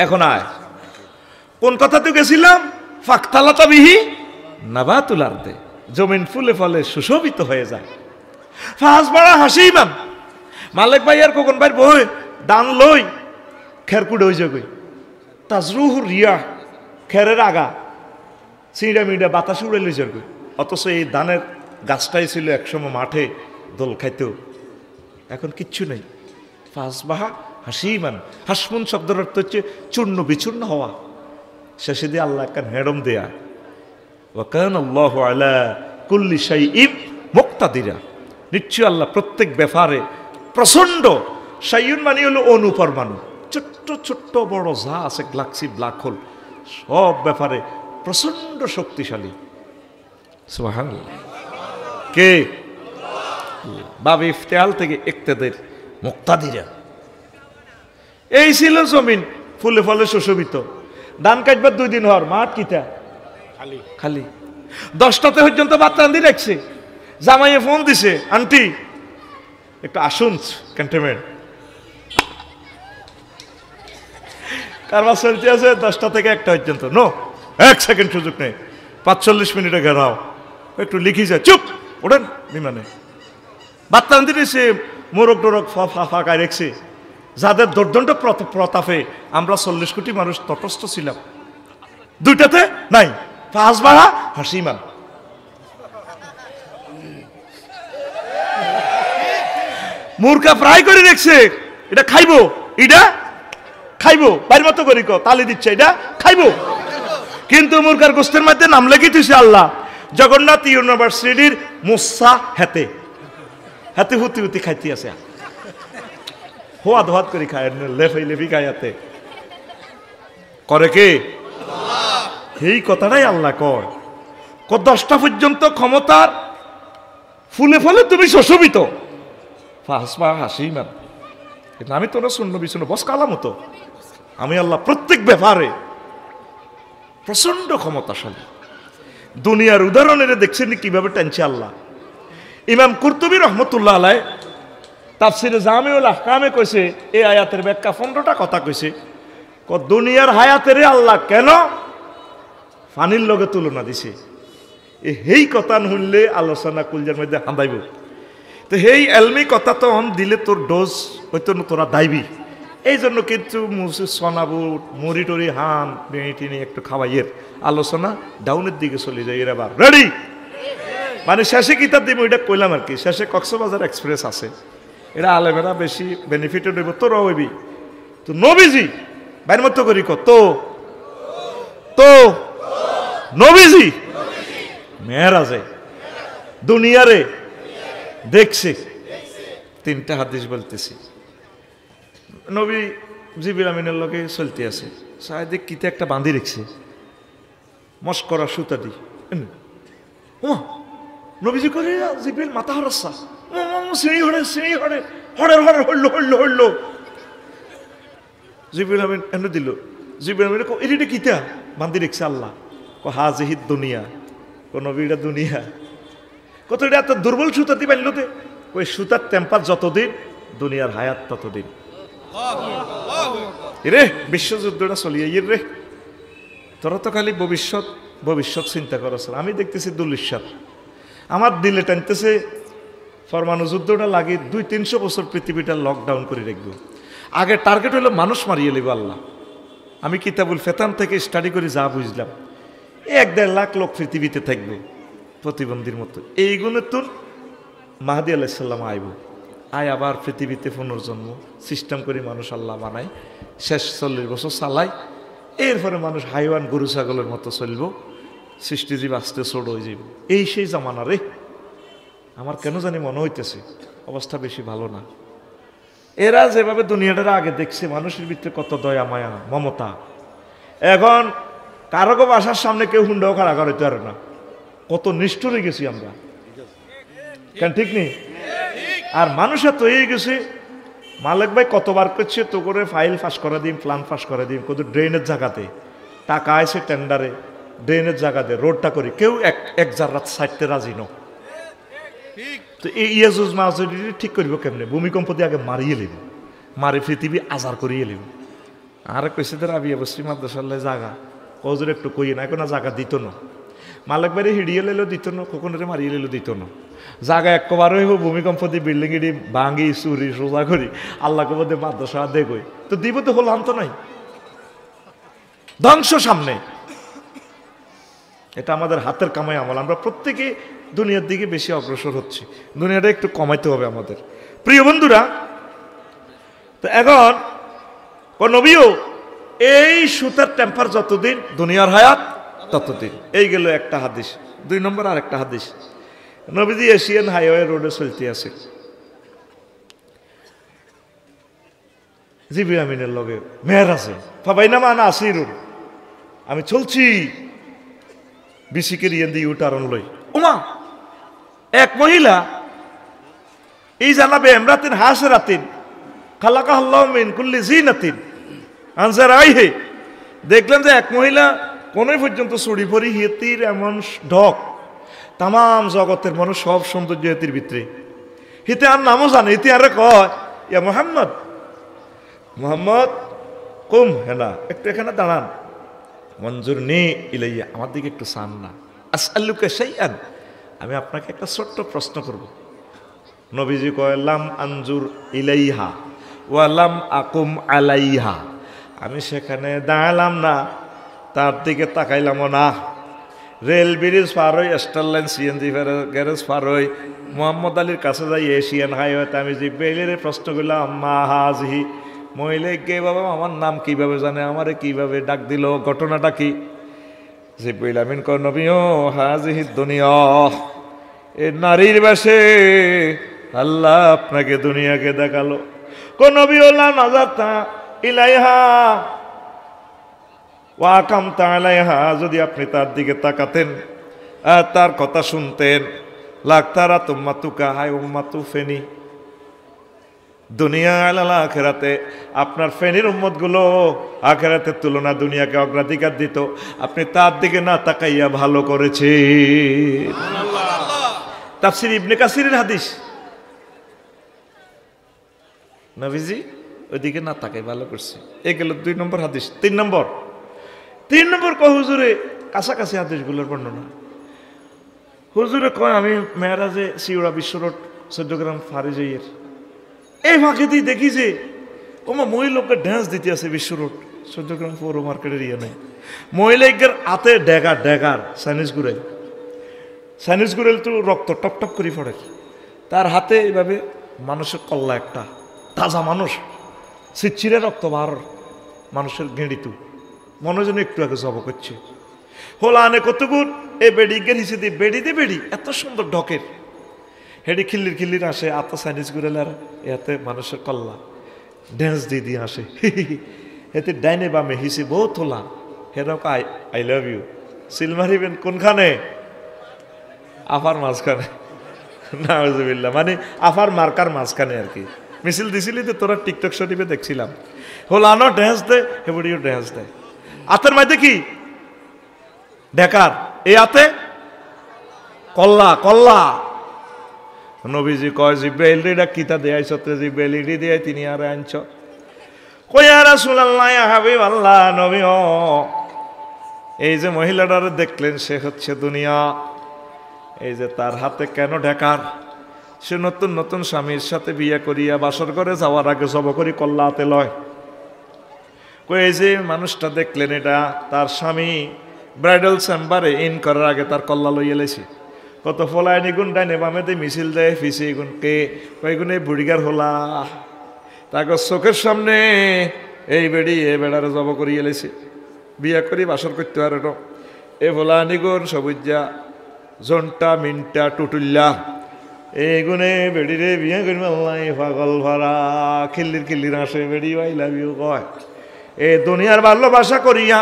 এখন আয়, কোন কথাতে গেছিলাম? ফাখতালাতা বিহি নাবাতুল আরদে, জমিন ফুলে ফলে সুশোভিত হয়ে যায়। ফাসবারা হাসিমান, মালিক ভাই আর খোকন ভাইয়ের বই দান লই খেরকুড়ে হয়ে যাবে, তাজরুহু রিয়া, খেরের আগা সিঁড়া মিডা বাতাস উড়ে লই যাবে। অথচ এই ধানের গাছটাই ছিল একসময় মাঠে দোল খাইতেও, এখন কিচ্ছু নেই। ফাসবাহা হাসিমান, হাসমুন শব্দের অর্থ হচ্ছে চূর্ণ বিচূর্ণ হওয়া। শেষে দিয়ে আল্লাহ একটা হেডম দেয়া, ওয়া কানা আল্লাহু আলা কুল্লি শাইইন মুক্তাদিরা, নিশ্চয় আল্লাহ প্রত্যেক ব্যাপারে প্রচন্ড। শাইউন মানে হলো অনুপরমাণু, ছোট্ট ছোট্ট বড় যা আছে গ্যালাক্সি ব্ল্যাক হোল, সব ব্যাপারে প্রচন্ড শক্তিশালী। সুবহানাল্লাহ। কে? বাবে ইফতেহাল থেকে ইক্তেদের মুক্তাদিরা। এই ছিল জমিন ফুলে ফলে সুশোভিত। ধান কাটবার 2 দিন হর মাঠ কিতা খালি খালি 10টাতে পর্যন্ত ভাত রান্ধি রাখছে জামাইয়ে ফোন দিছে আন্টি একটু আসুন ক্যান্টনমেন্ট কারবার চলতে আছে 10টা থেকে 1টা পর্যন্ত নো 1 সেকেন্ড সুযোগ নেই 45 মিনিটে ঘেরাও একটু লিখি যায় চুপ ওঠেন বিমানে ভাত রান্ধি দিছে মোরগ টোরগ ফাঁকা রেখছে যাদের দুর্দণ্ড প্রতাপে আমরা 40 কোটি মানুষ তটস্থ ছিলাম 2টাতে নাই 5 বাড়া হাসিমান মুরগা ফ্রাই করে রেখছে এটা খাইবো এটা খাইবো বাইর মতো করি তালি দিচ্ছে এটা খাইবো কিন্তু মুরগার গোস্তের মধ্যে নাম লেগে দিয়েছে আল্লাহ জগন্নাথ ইউনিভার্সিটির মুসা হাতে হাতে হুতি হুতি খাইতে আছে হোয়াদ হোয়াদ করে খায় লেফাই লেফি খায় হাতে করে কে এই কথাটাই আল্লাহ কয় 10টা পর্যন্ত ক্ষমতার ফুলে ফলে তুমি শোষিত ফাঁসবা হাসি মান কিন্তু আমি তোরা শূন্য বিশূন্য বস কালাম হতো আমি আল্লাহ প্রত্যেক ব্যাপারে প্রচন্ড ক্ষমতাশালী দুনিয়ার উদাহরণের দেখছেন কিভাবে টানছে আল্লাহ ইমাম কুরতুবী রহমতুল্লাহ আলাইহি তাফসিরে জামিউল আহকামে কইছে এই আয়াতের ব্যাখ্যা 15টা কথা কইছে দুনিয়ার হায়াতের আল্লাহ কেন ফানির লগে তুলনা দিছে এই কথা শুনলে আলোচনা কুলজার মধ্যে হাঁদাইব তো এই এলমি কথা তো দিলে তোর ডোজ হয়তো তোরা দাইবি এই জন্য কিন্তু সোনাবুট মুড়ি টুরি হান টিনি একটু খাওয়াইয়ের আলোচনা ডাউনের দিকে চলে যায় এর আবার রেডি মানে শেষে কিতাব দিব এটা কইলাম আর কি শেষে কক্সবাজার এক্সপ্রেস আছে এটা আলেমেরা বেশি বেনিফিটেড হইব তোরা হইবি তো নবীজি বাইর মতো করি তো নবীজি মেরাজে দুনিয়ারে দেখছে 3টা হাদিস বলতেছি নবী জিবরিল আমিনের লগে চলতে আছে সাহেব কিতে একটা বাঁধি রেখছে মস্করা সুতা দি নবীজি করে জিবরিল মাথা হরসা সিঁড়ি হড়ে হড়লো জিবরিল আমিন এনে দিল জিবরিল আমিন এটা কিতা বাঁধি রেখছে আল্লাহ হাজিহিদ দুনিয়া নবীরা দুনিয়া কত এটা এত দুর্বল সুতা দি বানলো দে ওই সুতার টেম্পার যতদিন দুনিয়ার হায়াত ততদিন রে বিশ্বযুদ্ধটা চলিয়ে রে তোরা তো খালি ভবিষ্যৎ চিন্তা করছ আমি দেখতেছি দুলিশাত আমার দিলে টানতেছে পরমাণু যুদ্ধটা লাগে 200-300 বছর পৃথিবীটা লকডাউন করে রাখবো আগে টার্গেট হলো মানুষ মারিয়ে নেব আল্লাহ আমি কিতাবুল ফেতান থেকে স্টাডি করে যা বুঝলাম 1-1.5 লাখ লোক পৃথিবীতে থাকবে প্রতিবন্ধীর মতো এইগুলো তোর মাহাদি আলাইহিস সালাম আইব আবার পৃথিবীতে পুনর্জন্ম সিস্টেম করে মানুষ আল্লাহ বানায় শেষ 40 বছর চালায় এরপরে মানুষ হাইওয়ান গরু ছাগলের মতো চলব সৃষ্টিজীব আসতে ছোট হয়ে যাব এই সেই জামানা রে আমার কেন জানি মনে হইতেছে অবস্থা বেশি ভালো না এরা যেভাবে দুনিয়াটার আগে দেখছে মানুষের ভিতরে কত দয়া মায়া মমতা এখন কারো বাসার সামনে কেউ হুন্ডাও কারাগার হইতে পারে না কত নিষ্ঠুর হয়ে গেছি আমরা কেন ঠিক নেই আর মানুষের তো এই গেছে মালিক ভাই কতবার করছে তো করে ফাইল ফাঁস করে দিন প্ল্যান ফাঁস করে দিন কত ড্রেনের জায়গাতে টাকা আছে টেন্ডারে ড্রেনের জায়গাতে রোডটা করি কেউ এক জায়গার সাইডতে রাজি নো তো এই ইয়াজুজ মাজুজ ঠিক করবো কেমনে ভূমিকম্প দিয়ে আগে মারিয়ে নিব মারি পৃথিবী আজার করিয়ে নিব আর কইছে তো রাবি অবশ্যই মাদ্রাসাল্লাহ জায়গা কজোর একটু কইয়ে না এখন জায়গা দিত না মালিক বাড়ি হিড়িয়ে লেলেও দিত না কখনো মারিয়ে লেলেও দিত না জায়গা একবারও হইব ভূমিকম্প দিয়ে বিল্ডিং এটি ভাঙি চুরি সোজা করি আল্লাহ কব দিয়ে মাদ্রাসা দেখই তো দিব তো হল আন্ত নাই ধ্বংস সামনে এটা আমাদের হাতের কামাই আমল আমরা প্রত্যেকে দুনিয়ার দিকে বেশি অগ্রসর হচ্ছে দুনিয়াটা একটু কমাইতে হবে আমাদের প্রিয় বন্ধুরা তো এখন নবীও এই সুতার টেম্পার যতদিন দুনিয়ার হায়াত ততদিন এই গেল একটা হাদিস 2 নম্বর আর একটা হাদিস নবীজি এশিয়ান হাইওয়ে রোডে চলতে আছে জিবরিল আমিনের লগে মেরাজে ফাবাইনামা আনা আসিরুন আমি চলছি বিসিকের ইয়েন্দি ইউটারন লই ওমা এক মহিলা এই জানাবে এমরাতিন হাসরাতিন খালাকা আল্লাহু মিন কুল্লি জিনাতিন আনজার আইহে দেখলাম যে এক মহিলা কোনোই পর্যন্ত চুড়ি পরি হেতির এমন ঢক, তাম জগতের মানুষ সব সৌন্দর্য হেতির ভিতরে। হিতে আর নামও জানে, হিতে আরে কয় ইয়া মোহাম্মদ, মোহাম্মদ কুম হেনা, একটু এখানে দাঁড়ান, মঞ্জুর নে ইলাইয়া, আমার দিকে একটু চান না, আসআলুকা শাইআন, আমি আপনাকে একটা ছোট্ট প্রশ্ন করব। নবীজি কয় লাম আনজুর ইলাইহা ওয়া লাম আকুম আলাইহা, আমি সেখানে দাঁড়ালাম না, তার দিকে তাকাইলামও না। রেল ব্রিজ পার হই, স্টারলাইন সিএনজি গ্যারেজ পার হই, মোহাম্মদ আলীর কাছে যাই এশিয়ান হাইওয়েতে আমি জিব্রাইলের প্রশ্ন করলাম মা হাজিহি, মহিলা কে বাবা, আমার নাম কিভাবে জানে, আমারে কিভাবে ডাক দিল, ঘটনাটা কি? জিব্রাইল আমিন কয় নবী ও হাজিহি দুনিয়া, এ নারীর বেশে আল্লাহ আপনাকে দুনিয়াকে দেখালো। কোন নবী ওলা নাজাতা ইলাইহা ওয়া কামতা আলাইহা, যদি আপনি তার দিকে তাকাতেন আর তার কথা শুনতেন, লাগতারা তুম্মাতুকা হাই উম্মাতু ফেনি, দুনিয়া আলালা আখেরাতে আপনার ফেনির উম্মতগুলো আখেরাতের তুলনা দুনিয়াকে অগ্রাধিকার দিত, আপনি তার দিকে না তাকাইয়া ভালো করেছে। তাফসীর ইবনে কাসিরের হাদিস, নবীজি ওইদিকে না তাকাই ভালো করছে। এই গেল 2 নম্বর হাদিস। 3 নম্বর কয় হুজুরে কাছাকাছি হাদিসগুলোর বর্ণনা। হুজুরে কয় আমি মেরাজে সিউড়া বিশ্ব রোড 14 গ্রাম ফারিজাইয়ের এই ফাঁকে দিয়ে দেখি যে ওমা মহিলাকে ড্যান্স দিতে আছে বিশ্ব রোড 14 গ্রাম পৌর মার্কেটের ইয়ে নেই, মহিলাকে হাতে ড্যাগার চাইনিজ গুড়েল তো রক্ত টপ টপ করে পড়ে, তার হাতে এইভাবে মানুষের কল্লা, একটা তাজা মানুষ, চিচ্ছিরে রক্ত বার মানুষের গেঁড়িতু, মনে যেন একটু আগে জব করছে। হোলা আনে কতগুণ এই বেড়ি গেড়িছে দিয়ে বেড়ি এত সুন্দর ঢকের, হেডি খিল্লির আসে, আতা চাইনিজ গুড়েলার এতে মানুষের কল্লা ড্যান্স দিয়ে আসে, এতে ডাইনে বামে হিসে বহুত হোলা, হেরক আই লাভ ইউ সিল মারিবেন কোনখানে, আফার মাঝখানে, নাউজুবিল্লাহ, মানে আফার মার্কার মাঝখানে আর কি। মিছিল দিছিলি তো তোরা টিকটক শরীফে দেখছিলাম, হোলানো ড্যান্স দেয়, হেবড়িও ড্যান্স দেয়, আতের মধ্যে কি ঢেকার, এই আতে কল্লা। নবীজি কয় জিব্রাইল রে কিতা দেয়াই সত্রে, জিব্রাইল রে দেয় তিনি আর আনছ, কই ইয়া রাসূলুল্লাহ ইয়া হাবিবাল্লাহ, নবী ও এই যে মহিলাটারে দেখলেন সে হচ্ছে দুনিয়া, এই যে তার হাতে কেন ঢেকার, সে নতুন স্বামীর সাথে বিয়ে করিয়া বাসর করে যাওয়ার আগে জব করি কল্লা হাতে লয়। কই এই যে মানুষটা দেখলেন এটা তার স্বামী ব্রাইডাল চেম্বারে ইন করার আগে তার কল্লা লইয়া লেছে, কত ফলায় নিগুন ডাইনে বামেতে মিছিল দেয় ফিসে গুন কে কয়েকগুণ এই বুড়িগার হলা, তাকে চোখের সামনে এই বেড়ি এ বেড়ারে জব করিয়ে লেছে, বিয়া করি বাসর করতে আর এ ফলা নিগুন সবুজা জন্টা মিনটা টুটুল্লা এইগুনে বেড়িরে বিয়ে করিব আল্লাহ পাগল ভরা, খিল্লির আসে বেড়ি আই লাভ ইউ কয়, এ দুনিয়ার ভালোবাসা করিয়া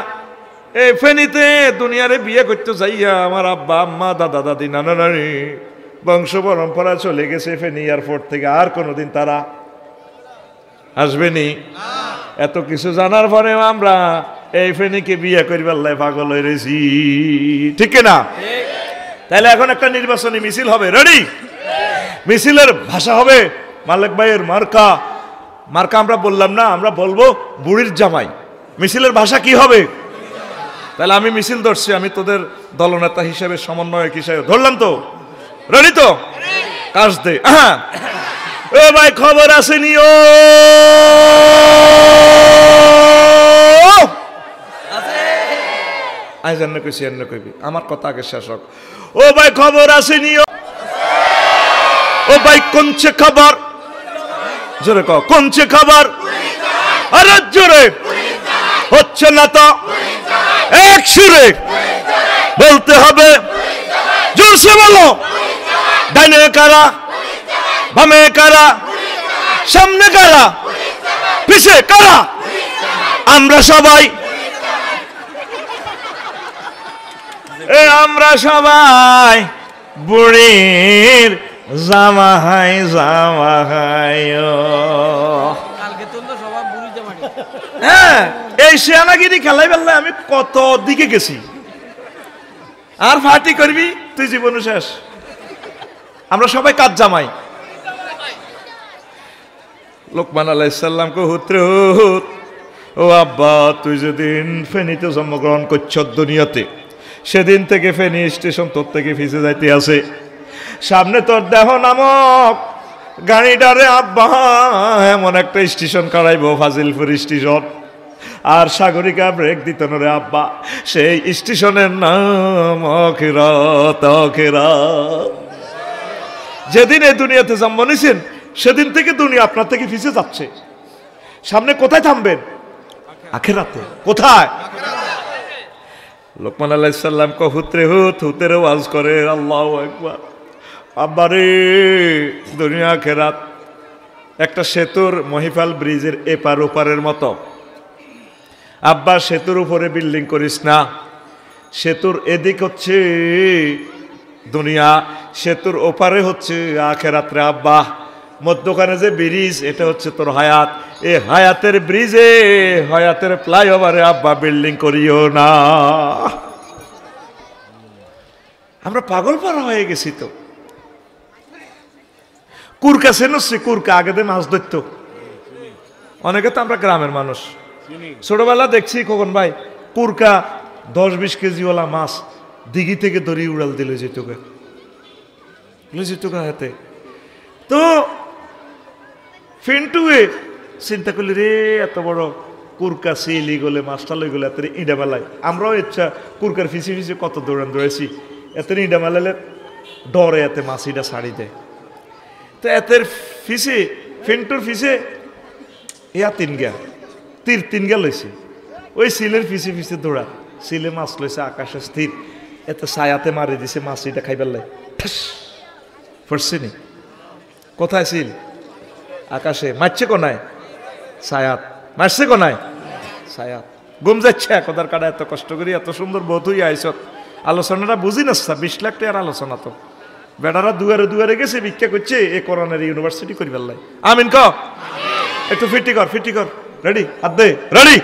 এই ফেনীতে দুনিয়ারে বিয়ে করতে যাইয়া আমার আব্বা আম্মা দাদা দাদি নানা নানি বংশ পরম্পরা চলে গেছে ফেনী এয়ারপোর্ট থেকে, আর কোনোদিন তারা আসবেনি। এত কিছু জানার পরেও আমরা এই ফেনীকে বিয়ে করিব আল্লাহ পাগল হয়ে রয়েছি, ঠিক না? তাহলে এখন একটা নির্বাচনী মিছিল হবে, রেডি? মিছিলের ভাষা হবে মালিক ভাইয়ের মার্কা আমরা বললাম না, আমরা বলবো বুড়ির জামাই। মিছিলের ভাষা কি হবে? তাহলে আমি মিছিল ধরছি, আমি তোদের দলনেতা হিসেবে সমন্বয়ক হিসেবে ধরলাম তো, রেডি তো? কাজ দে, ও ভাই খবর আসেনি, ও আজ এন্ন কইছি এন্ন কইবি, আমার কথা আগে শেষ হোক। ও ভাই খবর আসেনি, ও ভাই কোনছে খবর, জোরে কও কোনছে খবর, আরে জোরে হচ্ছে না তো, এক সুরে বলতে হবে, জোরসে বলো, ডাইনে কারা, বামে কারা, সামনে কারা, পিছে কারা, আমরা সবাই, আমরা সবাই বুড়ির জামাই, কালকে তো সবাই বুড়ি জামাই হ্যাঁ, এই শিয়ানাগিরি খেলাই বেললে আমি কত দিকে গেছি। আর ফাটি করবি তুই জীবন শেষ। আমরা সবাই কাজ জামাই। লোকমান আলাইহিস সালাম কো হুত্রে হুত, ও আব্বা তুই যেদিন ফেনীতে জন্মগ্রহণ করছ দুনিয়াতে, সেদিন থেকে ফেনী স্টেশন তোর থেকে ফিসে যাইতে আছে। সামনে তোর দেহ নামক গাড়িটারে আব্বা এমন একটা স্টেশন কারাইব, ফাজিলপুর স্টেশন। আর সাগরিকা ব্রেক দিত না রে আব্বা, সেই স্টেশনের নাম আখিরাত। আখিরাত। যেদিন এই দুনিয়াতে জন্ম নিয়েছেন সেদিন থেকে দুনিয়া আপনার থেকে ফিসে যাচ্ছে। সামনে কোথায় থামবেন? আখিরাতে। কোথায়? লোকমান আলাইহিস সালাম কো হুত্রে হুত, হুতের ওয়াজ করে আল্লাহু আকবার। আব্বারে দুনিয়া আখিরাত একটা সেতুর মহিফাল ব্রিজের এপার ওপারের মতো। আব্বা সেতুর উপরে বিল্ডিং করিস না, সেতুর এদিক হচ্ছে দুনিয়া, সেতুর ওপারে হচ্ছে আখিরাতে। আব্বা মধ্যখানে যে ব্রিজ এটা হচ্ছে তোর হায়াত, এই হায়াতের ব্রিজে হায়াতের ফ্লাইওভারে আব্বা বিল্ডিং করিও না। আমরা পাগল পাড়া হয়ে গেছি তো। কুরকা চেনছি? কুরকা আগেতে মাছ ধরতো অনেকে, তো আমরা গ্রামের মানুষ, ছোটবেলা দেখছি খোকন ভাই কুরকা 10-20 কেজিওয়ালা মাছ দিঘি থেকে দড়ি উড়াল দিল যেত হাতে। তো ফিন্টুয়ে চিন্তা করলি রে এত বড় কুরকা সিলি গলে মাছটা লই গেলে এত ইঁডা বেলায়। আমরাও ইচ্ছা কুরকার ফিসি ফিসি কত দৌড়াইছি, এত ইঁডা মেলালে ডরে এতে মাছ ইটা ছাড়ি দেয়। তো এতের ফিসে ফিন্টুর ফিসে ইয়া তিন গা লইছে, ওই সিলের ফিসে ফিসে দৌড়া, সিলে মাছ লইছে আকাশে স্থির, এতে ছায়াতে মারি দিছে মাছ ইটা খাইবার লাই ঠাস পড়ছে নি। কোথায় সিল? আকাশে। মারছে কোনায়? ছায়াত। মারছে কোনায়? ছায়াত। ঘুম যাচ্ছে একদার কাটা, এত কষ্ট করি এত সুন্দর বোধ হইয়া আইসত। আলোচনাটা বুঝি না, 20 লাখ টাকার আলোচনা তো। বেটারা দুয়ারে দুয়ারে গেছে ভিক্ষা করছে এ করোনার ইউনিভার্সিটি করি বেল্লাই। আমিন ক একটু ফিটি কর রেডি হাত দে, রেডি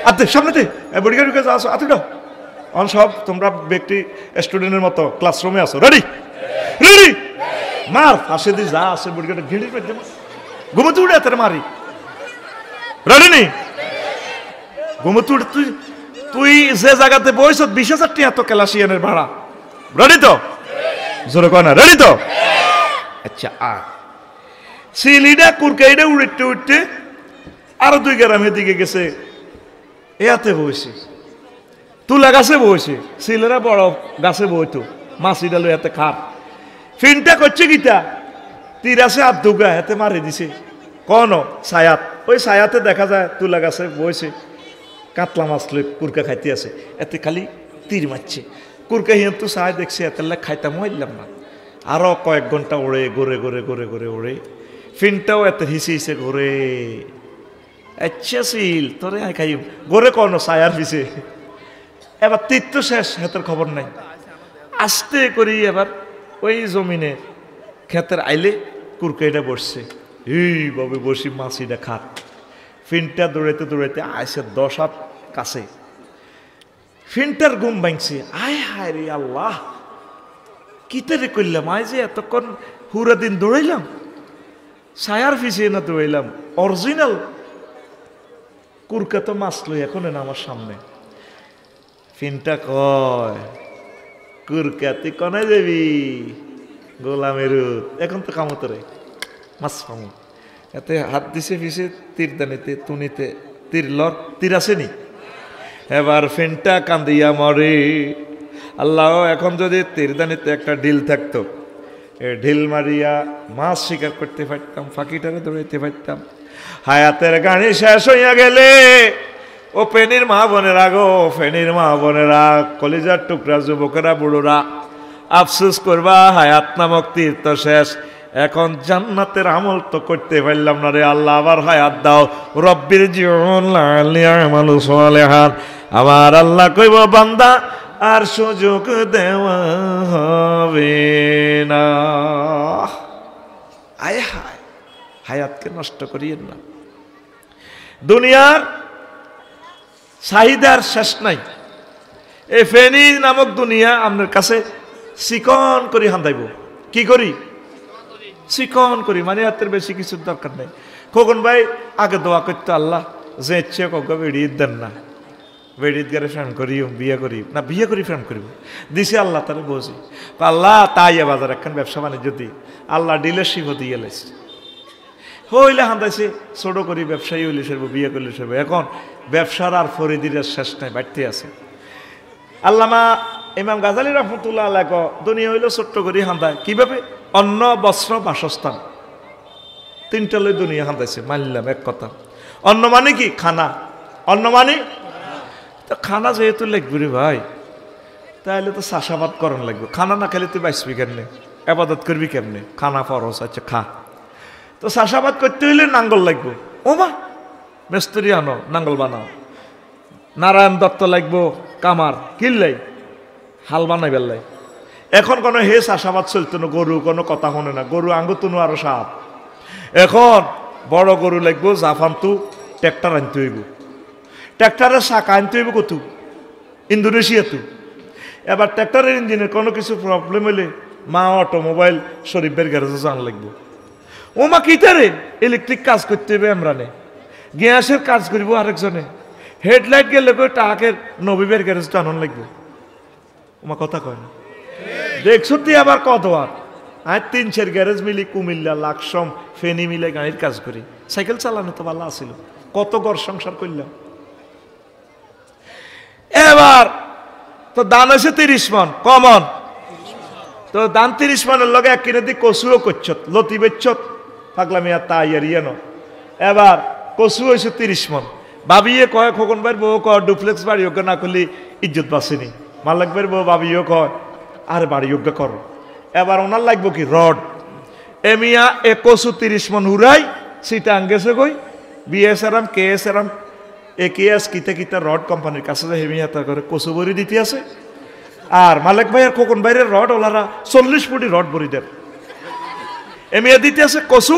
হাত দে, সামনে দে, বডি গার্ড কাছে আসো, আতুটা অন সব তোমরা ব্যক্তি স্টুডেন্টের মতো ক্লাসরুমে আসো, রেডি রেডি মার ফাঁসে দি যা আছে বডি গার্ড ঘিড়ি পেতে ঘুমোতে উঠে এত মারি। রেডি নি? ঘুমোতে উঠে তুই যে জায়গাতে বইস 20,000 টাকা এত ক্যালাসিয়ানের ভাড়া। রেডি তো? জোরে কয় না, রেডি তো? আচ্ছা আর সিলিডা কুরকাইডা উঠতে উঠতে আরো 2 গ্রামের দিকে গেছে, এতে বসে তুলা গাছে বসে, সিলেরা বড় গাছে বইতো মাছিটা লো এতে খার। ফিনটা করছে গীতা তীর আছে আর দুগা এতে মারি দিছে কোন ছায়াত। ওই ছায়াতে দেখা যায় তুলা গাছে বসে কাতলা মাছ লই কুরকা খাইতে আছে, এতে খালি তীর মারছে। কুরকা হিয়ান তো ছায় দেখছে এতে খাইতাম হইলাম না। আরো কয়েক ঘন্টা ওড়ে ঘুরে ঘুরে ঘুরে ঘুরে ওড়ে, ফিনটাও এতে হিসে হিসে ঘুরে। আচ্ছা সিল তোরে খাই ঘুরে কোন ছায়ার পিছে। এবার তীর তো শেষ, হেতের খবর নাই। আস্তে করি এবার ওই জমিনে ক্ষেতের আইলে কুরকাইটা বসছে, এই বাবু বসি মাছিটা খাত। ফিনটা দৌড়াইতে দৌড়াইতে আইসে 10 হাত কাছে। ফিনটার ঘুম ভাঙছে, আয় হায় রে আল্লাহ কিতারে করলাম, আয় যে এতক্ষণ পুরা দিন দৌড়াইলাম, ছায়ার পিছিয়ে না দৌড়াইলাম, অরিজিনাল কুরকা তো মাছ লই এখন না আমার সামনে। ফিনটা কয় কুরকা তুই কনে যাবি গোলামের, এখন তো কামতরে মাছ পামু। এতে হাত দিছে পিছে তীর দানিতে তুনিতে তীর লর তীর আসেনি। এবার ফিনটা কান্দিয়া মরে, আল্লাহ এখন যদি তীরদানিতে একটা ঢিল থাকতো, এ ঢিল মারিয়া মাছ শিকার করতে পারতাম, ফাঁকিটারে দৌড়াইতে পারতাম। হায়াতের গাড়ি শেষ হইয়া গেলে ও ফেনীর মা বোনেরা গো, ফেনীর মা বোনেরা, কলিজার টুকরা যুবকেরা বুড়োরা, আফসোস করবা হায়াত নামক তীর্থ শেষ। এখন জান্নাতের আমল তো করতে পারলাম না রে আল্লাহ, আবার হায়াত দাও। রব্বির জীবন আমালু সালেহান, আমার আল্লাহ কইব বান্দা আর সুযোগ দেওয়া হবে না। আয় হায় হায়াতকে নষ্ট করিয়েন না। দুনিয়ার চাহিদার শেষ নাই। এই ফেনী নামক দুনিয়া আপনার কাছে চিকন করি হান্দাইব। কি করি? চিকন করি, মানে হাতের বেশি কিছুর দরকার নেই। খোকন ভাই আগে দোয়া করতো, আল্লাহ যে ইচ্ছে কগে বেড়িয়ে দেন না, বেড়িয়ে গেলে ফ্রেন্ড করি, বিয়ে করি না, বিয়ে করি ফ্রেন্ড করিব দিছে আল্লাহ তারা বুঝি। আল্লাহ তাই বাজার একখান ব্যবসা বাণিজ্য দিই, আল্লাহ ডিলারশিপও দিয়ে লেছে হইলে হান্দাইছে ছোট করি, ব্যবসায়ী হইলে সেরব, বিয়ে করলে সেরব। এখন ব্যবসার আর ফরিদির শেষ নাই, বাড়তে আছে। আল্লামা ইমাম গাজালি রহমতুল্লাহ আলাইহ দুনিয়া হইল ছোট্ট করি হান্দায় কিভাবে? অন্ন, বস্ত্র, বাসস্থান, তিনটা লই দুনিয়া হান্দাইছে। মানলাম এক কথা, অন্ন মানে কি? খানা। অন্ন মানে তো খানা যেহেতু লাগবে রে ভাই, তাহলে তো চাষাবাদ করন লাগবে। খানা না খেলে তুই বাঁচবি কেমনে, আবাদত করবি কেমনে? খানা ফরজ, আচ্ছা খা। তো চাষাবাদ করতে হইলে নাঙ্গল লাগবো। ও মা মিস্ত্রি আনো, নাঙ্গল বানাও। নারায়ণ দত্ত লাগবো কামার, কিনলাই হাল বানাই বেললাই। এখন কোনো হে চাষাবাদ চলতো না, গরু কোনো কথা শোনে না, গরু আঙ্গুতুনো আরো সাপ। এখন বড় গরু লাগবো, জাফান্তু ট্রেক্টর আনতে হইব, ট্রেক্টরের চাকা আনতে হইব কত? ইন্দোনেশিয়াতো। এবার ট্রেক্টরের ইঞ্জিনের কোনো কিছু প্রবলেম হইলে মা অটোমোবাইল শরীফের গ্যারেজে যান লাগবো। ও মা কিতারে ইলেকট্রিক কাজ করতে হবে, আমরানে গ্যাসের কাজ করবো আরেকজনে, হেডলাইট গেলে টাকের নবীবের গ্যারেজটা আনন লাগবো। ওমা কথা কয় না, দেখছো তুই আবার কত আর আর 3-4 গ্যারেজ মিলি কুমিল্লা, লাকসম, ফেনী মিলে গাড়ির কাজ করি। সাইকেল চালানো তো ভালো আসিল, কত ঘর সংসার করলাম। এবার তো দান হয়েছে 30 মন কমন, তো দান 30 মনের লগে এক কিনে দি কচুও করছত, লতি বেচছত, থাকলাম ইয়া তাই আর ইয়ে ন। এবার কচু হয়েছে 30 মন। বাবিয়ে কয়, খোকন ভাইয়ের বউ কয় ডুপ্লেক্স বাড়ি যোগ্য না করলে ইজ্জত বাঁচেনি। মাল্লাক ভাইয়ের বউ বাবিও কয় আর বাড়ি যোগ্য করো। এবার ওনার লাগবো কি? রড। এমিয়া এ কচু 30 মন হুরাই সেটা আঙ্গেছে কই বিএসআরাম, কেএসআরাম, এ কেএস কিতে কিতে রড কোম্পানির কাছে যে হেমিয়া তা করে কচু বড়ি দিতে আছে। আর মালিক ভাই আর খোকন ভাইয়ের রড ওলারা 40 ফুটি রড বড়ি দেন। এমিয়া দিতে আছে কচু,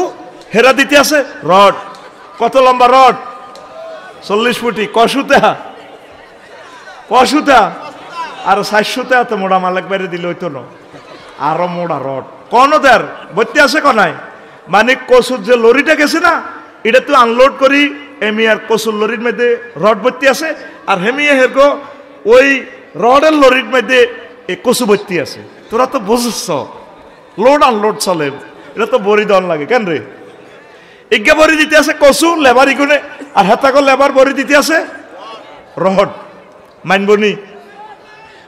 হেরা দিতে আছে রড। কত লম্বা রড? 40 ফুটি। কশুতা কশুতা আর 400 তো মোড়া মালিক বাইরে দিলে হইতো না, আরো মোড়া রড। কোন ওদের ভর্তি আছে কনাই, মানে কচুর যে লরিটা গেছে না, এটা তো আনলোড করি এমিয়ার কচুর লরির মধ্যে রড ভর্তি আছে, আর হেমিয়া হেরগো ওই রডের লরির মধ্যে এই কচু ভর্তি আছে। তোরা তো বুঝছ লোড আনলোড চলে, এটা তো বড়ি দন লাগে কেন রে? ইজ্ঞা বড়ি দিতে আছে কচু লেবার ইগুনে, আর হেতাকো লেবার বড়ি দিতে আছে রড। মানবনি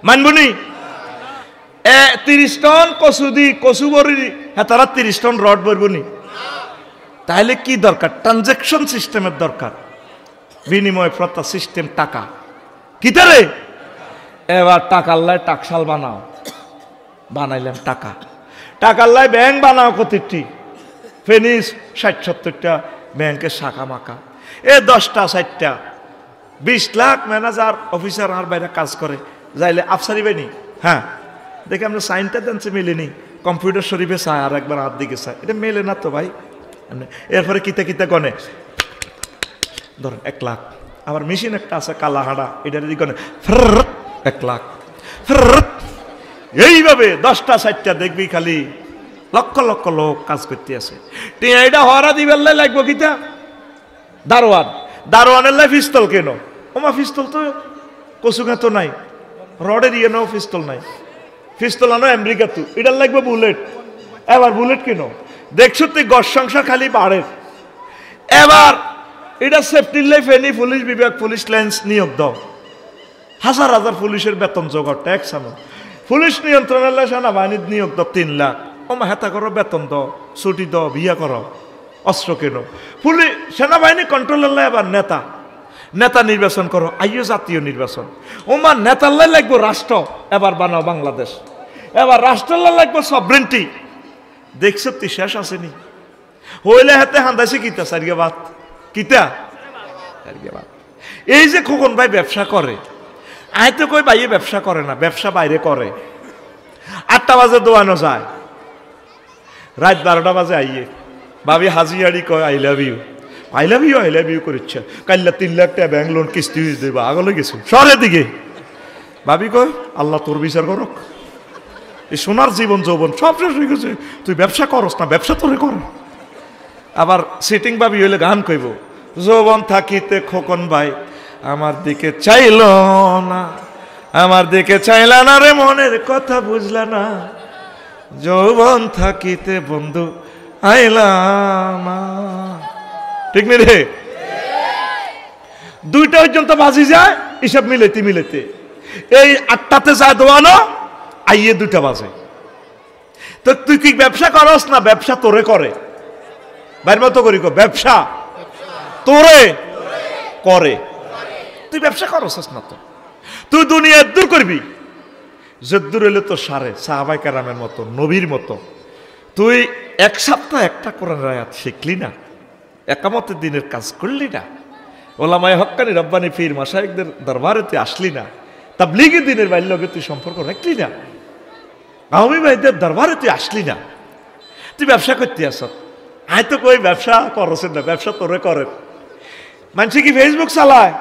মানবনি 30 টন কচু দি কচু বড়ি হেতারা 30 টন রড বরবনি। তাহলে কি দরকার? ট্রানজাকশন সিস্টেমের দরকার, বিনিময় প্রথা সিস্টেম, টাকা। কিতারে এবার টাকার লাই টাকশাল বানাও, বানাইলাম টাকা। টাকার লাই ব্যাংক বানাও কতটি? ফেনিস 60-70টা ব্যাংকের শাখা মাখা, 10টা 60টা 20 লাখ ম্যানেজার অফিসার আর বাইরে কাজ করে যাইলে আফসারি বেনি। হ্যাঁ দেখে আমরা সাইনটা দেনছে মেলেনি, কম্পিউটার শরীফে চায় আর একবার হাত দিকে চায়, এটা মেলে না তো ভাই। এরপরে কিতে কিতে গনে ধরেন 1 লাখ। আবার মেশিন একটা আছে কালা হাড়া, এটা যদি গনে 1 লাখ। এইভাবে 10টা 60টা দেখবি খালি লক্ষ লক্ষ লোক কাজ করতে আছে। এটা হরা দিবার লাগবো কিতা? দারোয়ান। দারোয়ানের লাই পিস্তল কেন? ওমা পিস্তল তো কচুঙা তো নাই, রডের ইয়ে নাও পিস্তল নাই, পিস্তল আনো আমেরিকা তো, এটার লাগবে বুলেট। এবার বুলেট কেন? দেখছো তুই গড় সংসার খালি বাড়ে। এবার এটা সেফটির লাই ফেনি পুলিশ বিভাগ, পুলিশ লাইন্স নিয়োগ দাও, হাজার হাজার পুলিশের বেতন জোগাড়, ট্যাক্স আনো। পুলিশ নিয়ন্ত্রণের লাই সেনাবাহিনীর নিয়োগ দাও 3 লাখ। ওমা হেতা করো, বেতন দাও, ছুটি দাও, বিয়া করো, অস্ত্র কেন। পুলিশ সেনাবাহিনী কন্ট্রোলের লাই আবার নেতা, নেতা নির্বাচন করো, আইও জাতীয় নির্বাচন। ওমা নেতার লাই লাগবো রাষ্ট্র, এবার বানাও বাংলাদেশ। এবার রাষ্ট্রের লাই লাগবো সভরেন্টি। দেখছো তুই শেষ আসেনি হইলে হাতে হান্দাইছে কিতা সারিয়া বাত কিতা সারিয়া বাত। এই যে খোকন ভাই ব্যবসা করে, আয় তো কই ভাই ব্যবসা করে না, ব্যবসা বাইরে করে। 8টা বাজে দোয়ানো যায়, রাত 12টা বাজে আইয়ে ভাবি হাজিয়ারি কয় I love you, I love you করেছে কাল্লা 3 লাখ টাকা ব্যাংক লোন কিস্তি দেবা আগলে গেছে শহরের দিকে ভাবি কয় আল্লাহ তোর বিচার করক এই সোনার জীবন যৌবন সব শেষ হয়ে গেছে তুই ব্যবসা করস না ব্যবসা তোরে কর আবার সিটিং ভাবি হইলে গান কইব যৌবন থাকিতে খোকন ভাই আমার দিকে চাইল না আমার দিকে চাইলা না রে মনের কথা বুঝলা না যৌবন থাকিতে বন্ধু আইলাম ঠিক নেই রে দুইটা পর্যন্ত বাজি যায় এসব মিলেতে এই 8টাতে যায় দোয়ানো আইয়ে 2টা বাজে তো তুই কি ব্যবসা করস না ব্যবসা তোরে করে বাইর মতো করি ব্যবসা তোরে করে তুই ব্যবসা করস না তো তুই দুনিয়া দূর করবি যদ্দূর হইলে তো সারে সাহাবায়ে কেরামের মতো নবীর মতো তুই 1 সপ্তাহ একটা কোরআনের আয়াত শিখলি না একামতের দিনের কাজ করলি না ওলামায়ে হক্কানি রব্বানি পীর মাশায়েখদের দরবারে তুই আসলি না তাবলীগের দিনের বাইরের লগে তুই সম্পর্ক রাখলি না আওয়ামী ভাইদের দরবারে তুই আসলি না তুই ব্যবসা করতে আস আয় তো কই ব্যবসা করছেন না ব্যবসা তোরে করে মানুষ কি ফেসবুক চালায়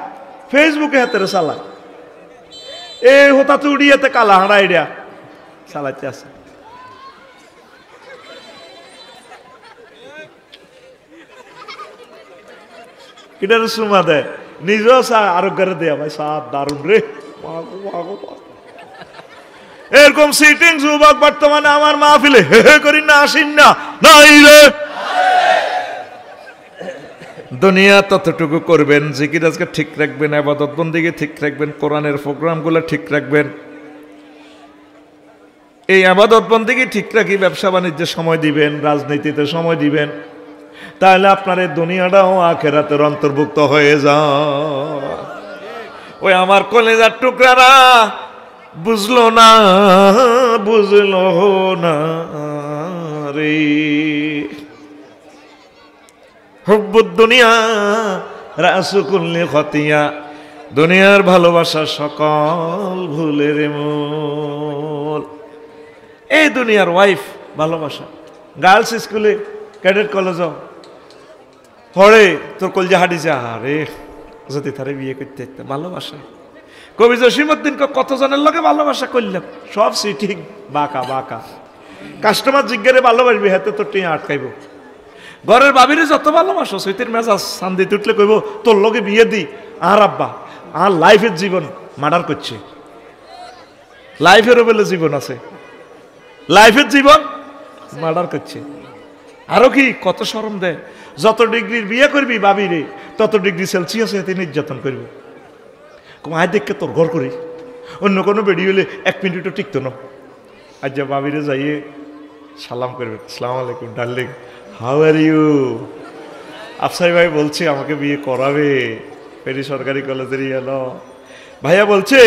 ফেসবুকে হাতের চালায় এ হতা তুই উড়িয়েতে কালা হাঁড়া আইডিয়া চালাইতে আছে কিটার সুমা দেয় নিজেও চা আরোগ্যের দেয়া ভাই সাপ দারুণ রে এরকম সিটিং যুবক বর্তমানে আমার মাহফিলে হে হে করি না আসিন না নাই রে দুনিয়া ততটুকু করবেন জিকির আজকে ঠিক রাখবেন ইবাদত বন্দেগী ঠিক রাখবেন কোরআনের প্রোগ্রামগুলো ঠিক রাখবেন এই ইবাদত বন্দেগী ঠিক রাখি ব্যবসা বাণিজ্যে সময় দিবেন রাজনীতিতে সময় দিবেন তাহলে আপনার এই দুনিয়াটাও আখিরাতের অন্তর্ভুক্ত হয়ে যায় ওই আমার কলেজার টুকরারা বুঝলো না রে হুব্বুদ দুনিয়া রাসু কুল্লি খতিয়া দুনিয়ার ভালোবাসা সকল ভুলের মূল এই দুনিয়ার ওয়াইফ ভালোবাসা গার্লস স্কুলে ক্যাডেট কলেজ পড়ে তোর কলজা হাঁটিছে আরে যদি তারে বিয়ে করতে ভালোবাসা কবি জসিমউদ্দিনকে কতজনের লগে ভালোবাসা করলাম সব সিটিং বাঁকা কাস্টমার জিজ্ঞারে ভালোবাসবি হাতে তোর টিয়া আটকাইব ঘরের বাবিরে যত ভালোবাসো সৈতির মেজাজ শান্তি উঠলে কইব তোর লগে বিয়ে দি আর আব্বা আর লাইফের জীবন মার্ডার করছে লাইফেরও বলে জীবন আছে লাইফের জীবন মার্ডার করছে আরো কি কত শরম দেয় যত ডিগ্রির বিয়ে করবি বাবিরে তত ডিগ্রি সেলসিয়াস এতে নির্যাতন করবি আয় দেখকে তোর ঘর করি অন্য কোনো বেডি হলে 1 মিনিটও টিকতো না আজ যা বাবিরে যাইয়ে সালাম করবে আসসালামু আলাইকুম ডার্লিং হাউ আর ইউ আফসাই ভাই বলছে আমাকে বিয়ে করাবে পেরি সরকারি কলেজের এলো ভাইয়া বলছে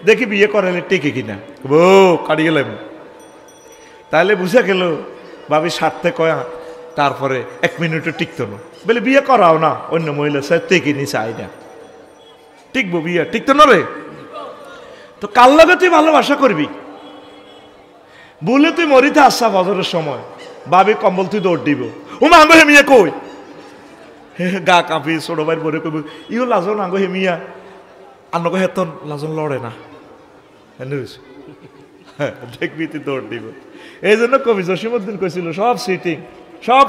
দেখি বিয়ে করালে টেকে কিনা ও কাটি গেলাম তাহলে বুঝা গেল ভাবি স্বার্থে কয়া তারপরে 1 মিনিটও টিকতো না বলে বিয়ে করাও না অন্য মহিলা স্যার টেকে নি চাই না টিকবো বিয়ে টিকতো না রে তো কার লগে তুই ভালোবাসা করবি বলে তুই মরিতে আসছা বছরের সময় ভাবি কম্বল তুই দৌড় দিব ও মা আঙ্গ হেমিয়া কই গা কাঁপি ছোট ভাই বলে কইব ইও লাজন আঙ্গ হেমিয়া আন্নগ হেতন লাজন লড়ে না দেখবি তুই দৌড় দিব এই জন্য কবি জসিমউদ্দিন কইছিল সব সিটিং সব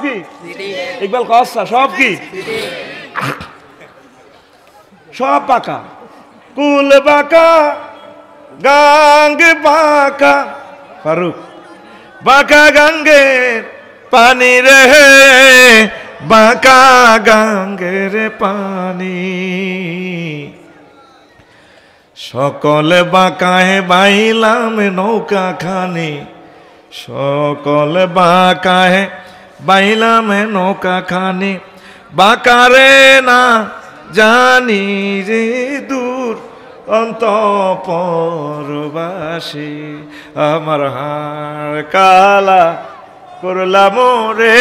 কি ইকবাল কসা সব কি সব বাঁকা কুল বাঁকা গাঙ্গ বাঁকা ফারুক বাঁকা গাঙ্গের পানি রে বাঁকা গাঙ্গের পানি সকল বাঁকায় বাইলাম নৌকা খানি সকল বাঁকায় বাইলাম নৌকা খানি বাঁকারে না জানি রে দূর অন্তঃপরবাসী আমার হাড় কালা করলাম রে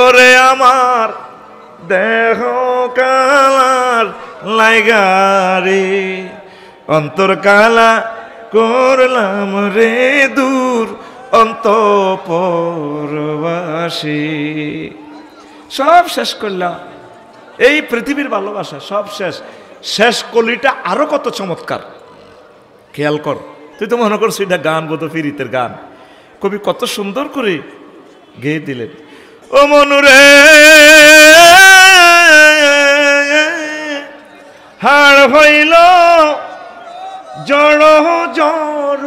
ওরে আমার দেহ কালার লাইগারে অন্তর কালা করলাম রে দূর অন্তঃপুরবাসী। সব শেষ করলাম, এই পৃথিবীর ভালোবাসা সব শেষ। শেষ কলিটা আরো কত চমৎকার, খেয়াল কর। তুই তো মনে করছিস এটা গান, বোধ ফিরিতের গান। কবি কত সুন্দর করে গেয়ে দিলেন। ও মনুরে হাড় হইল জড় জড়,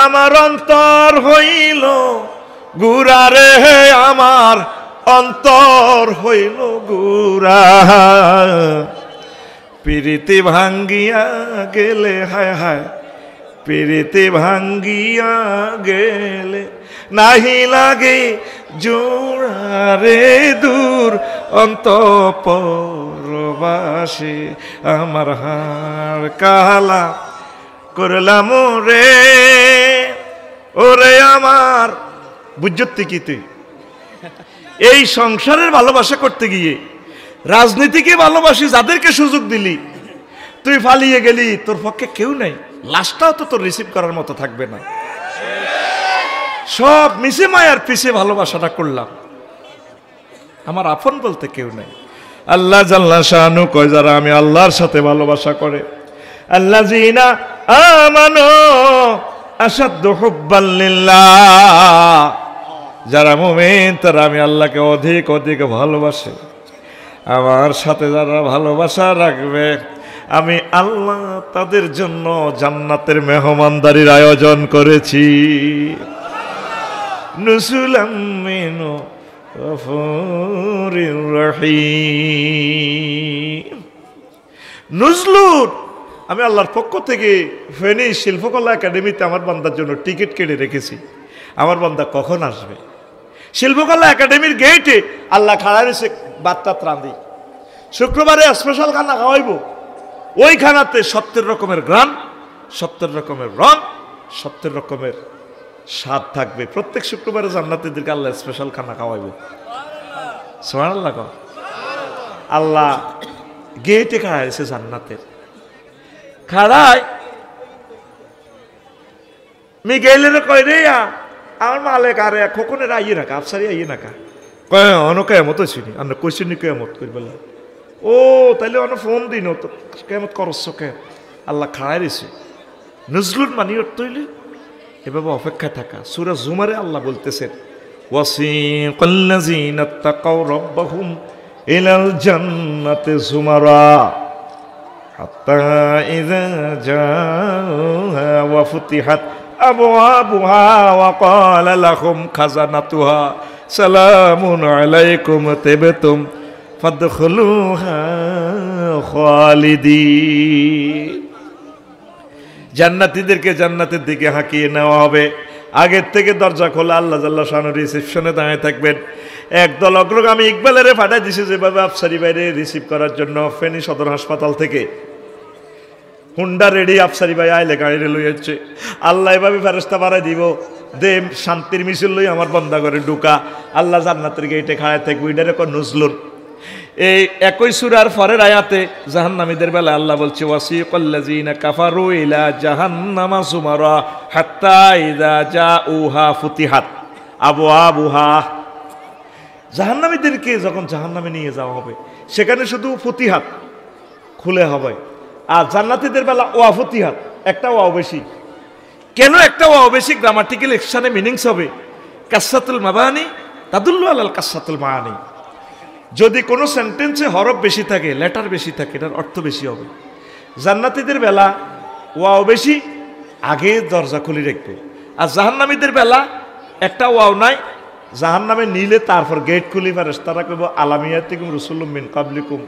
আমার অন্তর হইল গুড়ারে, আমার অন্তর হইল গুড়া। প্রীতি ভাঙ্গিয়া গেলে, হায় হায় প্রীতি ভাঙ্গিয়া গেলে, নাহি লাগে জোড়ারে দূর অন্তঃপুরবাসী। আমার হাড় কালা করলাম রে, ওরে আমার। বুঝতে কি তুই এই সংসারের ভালোবাসা করতে গিয়ে রাজনীতিকে ভালোবাসি, যাদেরকে সুযোগ দিলি তুই ফালিয়ে গেলি, তোর পক্ষে কেউ নাই। লাশটাও তো তোর রিসিভ করার মতো থাকবে না। সব মিশে মায়ার পিছে ভালোবাসাটা করলাম, আমার আপন বলতে কেউ নাই। আল্লাহ জাল্লা শানু কয়, যারা আমি আল্লাহর সাথে ভালোবাসা করে, আল্লাযিনা আমানু আশাদ্দু হুব্বান লিল্লাহ, যারা মুমিন তারা আমি আল্লাহকে অধিক অধিক ভালোবাসে। আমার সাথে যারা ভালোবাসা রাখবে, আমি আল্লাহ তাদের জন্য জান্নাতের মেহমানদারির আয়োজন করেছি। নুসুলাম মিন গফুরির রহিম। নুজলুন, আমি আল্লাহর পক্ষ থেকে ফেনী শিল্পকলা একাডেমিতে আমার বান্দার জন্য টিকিট কেটে রেখেছি। আমার বান্দা কখন আসবে? শিল্পকলা একাডেমির গেটে আল্লাহ খাড়া রয়েছে, বার্তা ত্রান্দি। শুক্রবারে স্পেশাল খানা খাওয়াইব। ওই খানাতে 70 রকমের গ্রাম, 70 রকমের রং, 70 রকমের স্বাদ থাকবে। প্রত্যেক শুক্রবারে জান্নাতীদেরকে আল্লাহ স্পেশাল খানা খাওয়াইব। সুবহানাল্লাহ। আল্লাহ গেটে খাড়া রয়েছে জান্নাতের। খাড়ায় মি গেলে কয় রে আমার মালিক আরে খোকনের আইয়ে নাকা, আফসারি আইয়ে নাকা। কয় অনকে এমত ছিনি, আমরা কইছিনি কেমত করি বলে। ও তাইলে অন ফোন দিন, তো কেমত করছ কে? আল্লাহ খাড়াই রয়েছে। নজরুল মানি তৈলে এভাবে অপেক্ষায় থাকা। সূরা জুমারে আল্লাহ বলতেছেন, ওয়াসিকাল্লাযিনা তাকাউ রাব্বাহুম ইলাল জান্নাতি যুমারা হাত্তা ইযা জাআহা ওয়া ফুতিহাত আবওয়াবুহা ওয়া ক্বালা লাহুম খাজানাতুহা সালামুন আলাইকুম তিবতুম ফাদখুলুহা খালিদিন। জান্নাতীদেরকে জান্নাতের দিকে হাঁকিয়ে নেওয়া হবে। আগের থেকে দরজা খোলা, আল্লাহ জাল্লা শানু রিসেপশনে দাঁড়িয়ে থাকবেন। একদল অগ্রগামী ইকবালেরে পাঠাই দিছে যেভাবে আফসারি বাইরে রিসিভ করার জন্য। ফেনী সদর হাসপাতাল থেকে হুন্ডা রেডি, আফসারি ভাই আইলে গাড়ি লই যাচ্ছে। আল্লাহ এভাবে ফেরেশতা বাড়াই দিব, দে শান্তির মিছিল লই আমার বন্দা করে ঢুকা। আল্লাহ জান্নাতের গেটে খাড়ায় থাকবো। এটারে কয় নজলুন। এই একই সূরার পরের আয়াতে জাহান্নামীদের বেলা আল্লাহ বলছে, ওয়াসিকাল্লাযিনা কাফারু ইলা জাহান্নামা যুমারা হাত্তা ইযা জাউহা ফুতিহাত আবওয়াবুহা। জাহান্নামীদেরকে যখন জাহান্নামে নিয়ে যাওয়া হবে, সেখানে শুধু ফুতিহাত খুলে হবে। আর জান্নাতীদের বেলা ওয়া ফুতিহাত, একটা ওয়াও বেশি। কেন একটা ওয়াও বেশি? গ্রামাটিক্যাল এক্সশনে মিনিংস হবে কাসসাতুল মাবানি তাদুল্লু আলাল কাসসাতুল মাআনি। যদি কোনো সেন্টেন্সে হরফ বেশি থাকে, লেটার বেশি থাকে, এটার অর্থ বেশি হবে। জান্নাতীদের বেলা ওয়াও বেশি, আগে দরজা খুলে রাখবে। আর জাহান্নামীদের বেলা একটা ওয়াও নাই, জাহান্নামে নিলে তারপর গেট খুলি ফেরেশতারা কইব আলামিয়াতিকুম রাসূলুম মিন কাবলিকুম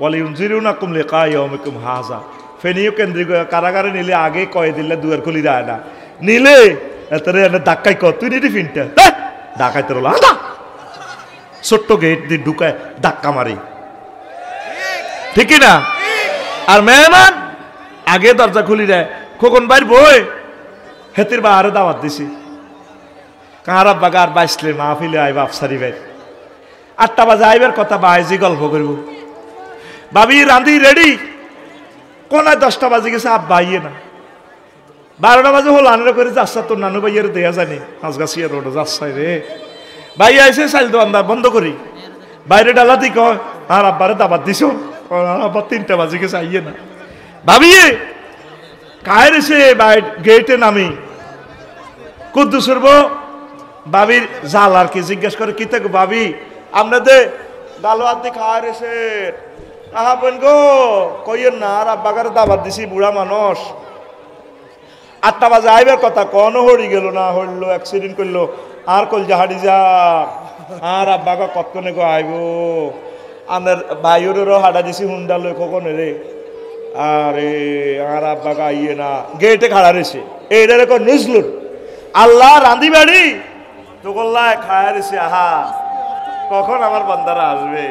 ওয়ালিউনজিরুনাকুম লিকা ইয়াউমিকুম হাযা। ফেনীয় কেন্দ্রিক কারাগারে নিলে আগে কয়ে দিলে দুয়ার খুলি যায় না, নিলে এতরে ধাক্কাই কর তুই নিটি ফিনটা ঢাকাইতে রলো আদা ছোট্ট গেট দিয়ে ঢুকায় ধাক্কা মারি, ঠিক না? আর মেহমান আগে দরজা খুলি দেয়, খোকন বাইর বই হেতির বা আরো দাওয়াত দিছি কাহারা বাগার বাইসলে মাহফিলে আইব আফসারি ভাই 8টা বাজে আইবার কথা, বাইজি গল্প করব। ভাবি রাঁধি রেডি, কোনায় 10টা বাজে গেছে, আব্বা আইয়ে না। 12টা বাজে হল আনরে করে যাচ্ছা তোর নানু ভাইয়ের দেয়া জানি হাঁসগাছিয়া রোড যাচ্ছাই রে ভাই আইসে চাইল তো আন্দার বন্ধ করি বাইরে ডালা দি কয় আর আব্বারে দাবাত দিছ আবার 3টা বাজে গেছে আইয়ে না ভাবিয়ে কায়ের এসে গেটে নামি কুদ্দুসের বউ ভাবির জাল আর কি জিজ্ঞেস করে কি থাকো ভাবি আপনাদের ডালো আদি খাওয়ার এসে আহা বোন গো কইয়ের না আর আব্বাকারে দাবাত দিছি বুড়া মানুষ 8টা বাজে আইবার কথা কোনো হরি গেল না হইলো অ্যাক্সিডেন্ট করলো আর কল জাহাড়ি যা আর আব্বাকে কতক্ষণে গো আইব আমার ভাইয়েরও হাঁটা দিছি হুন্ডা লই কখন রে আরে আর আব্বাকে আইয়ে না গেটে খাড়া রয়েছে এইটা রেখো নজলুন আল্লাহ রাঁধি বাড়ি তো গোল্লায় খায় রয়েছে আহা কখন আমার বান্দারা আসবে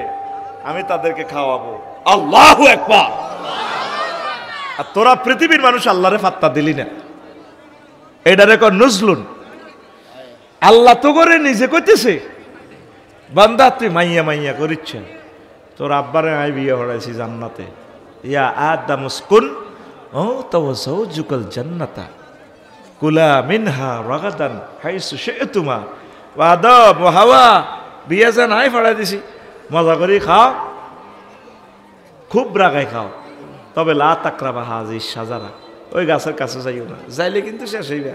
আমি তাদেরকে খাওয়াবো আল্লাহু আকবার আর তোরা পৃথিবীর মানুষ আল্লাহরে ফাত্তা দিলি না এটা রেখো নজলুন আল্লাহ তো করে নিজে করতেছে বান্দা তুই মাইয়া মাইয়া করিচ্ছেন তোর আব্বারে আই বিয়ে হড়াইছি জান্নাতে ইয়া আদম উসকুন ও তাও যাওজুকাল জান্নাতা কুলা মিনহা রাগাদান হাইসু শি'তুমা ওয়া আদম ওয়া হাওয়া বিয়ে জান আই ফড়াই দিছি মজা করে খাও খুব রাগায় খাও তবে লা তাকরাবা হাযিহিশ শাজারা ওই গাছের কাছে যাইও না যাইলে কিন্তু শেষ হইবে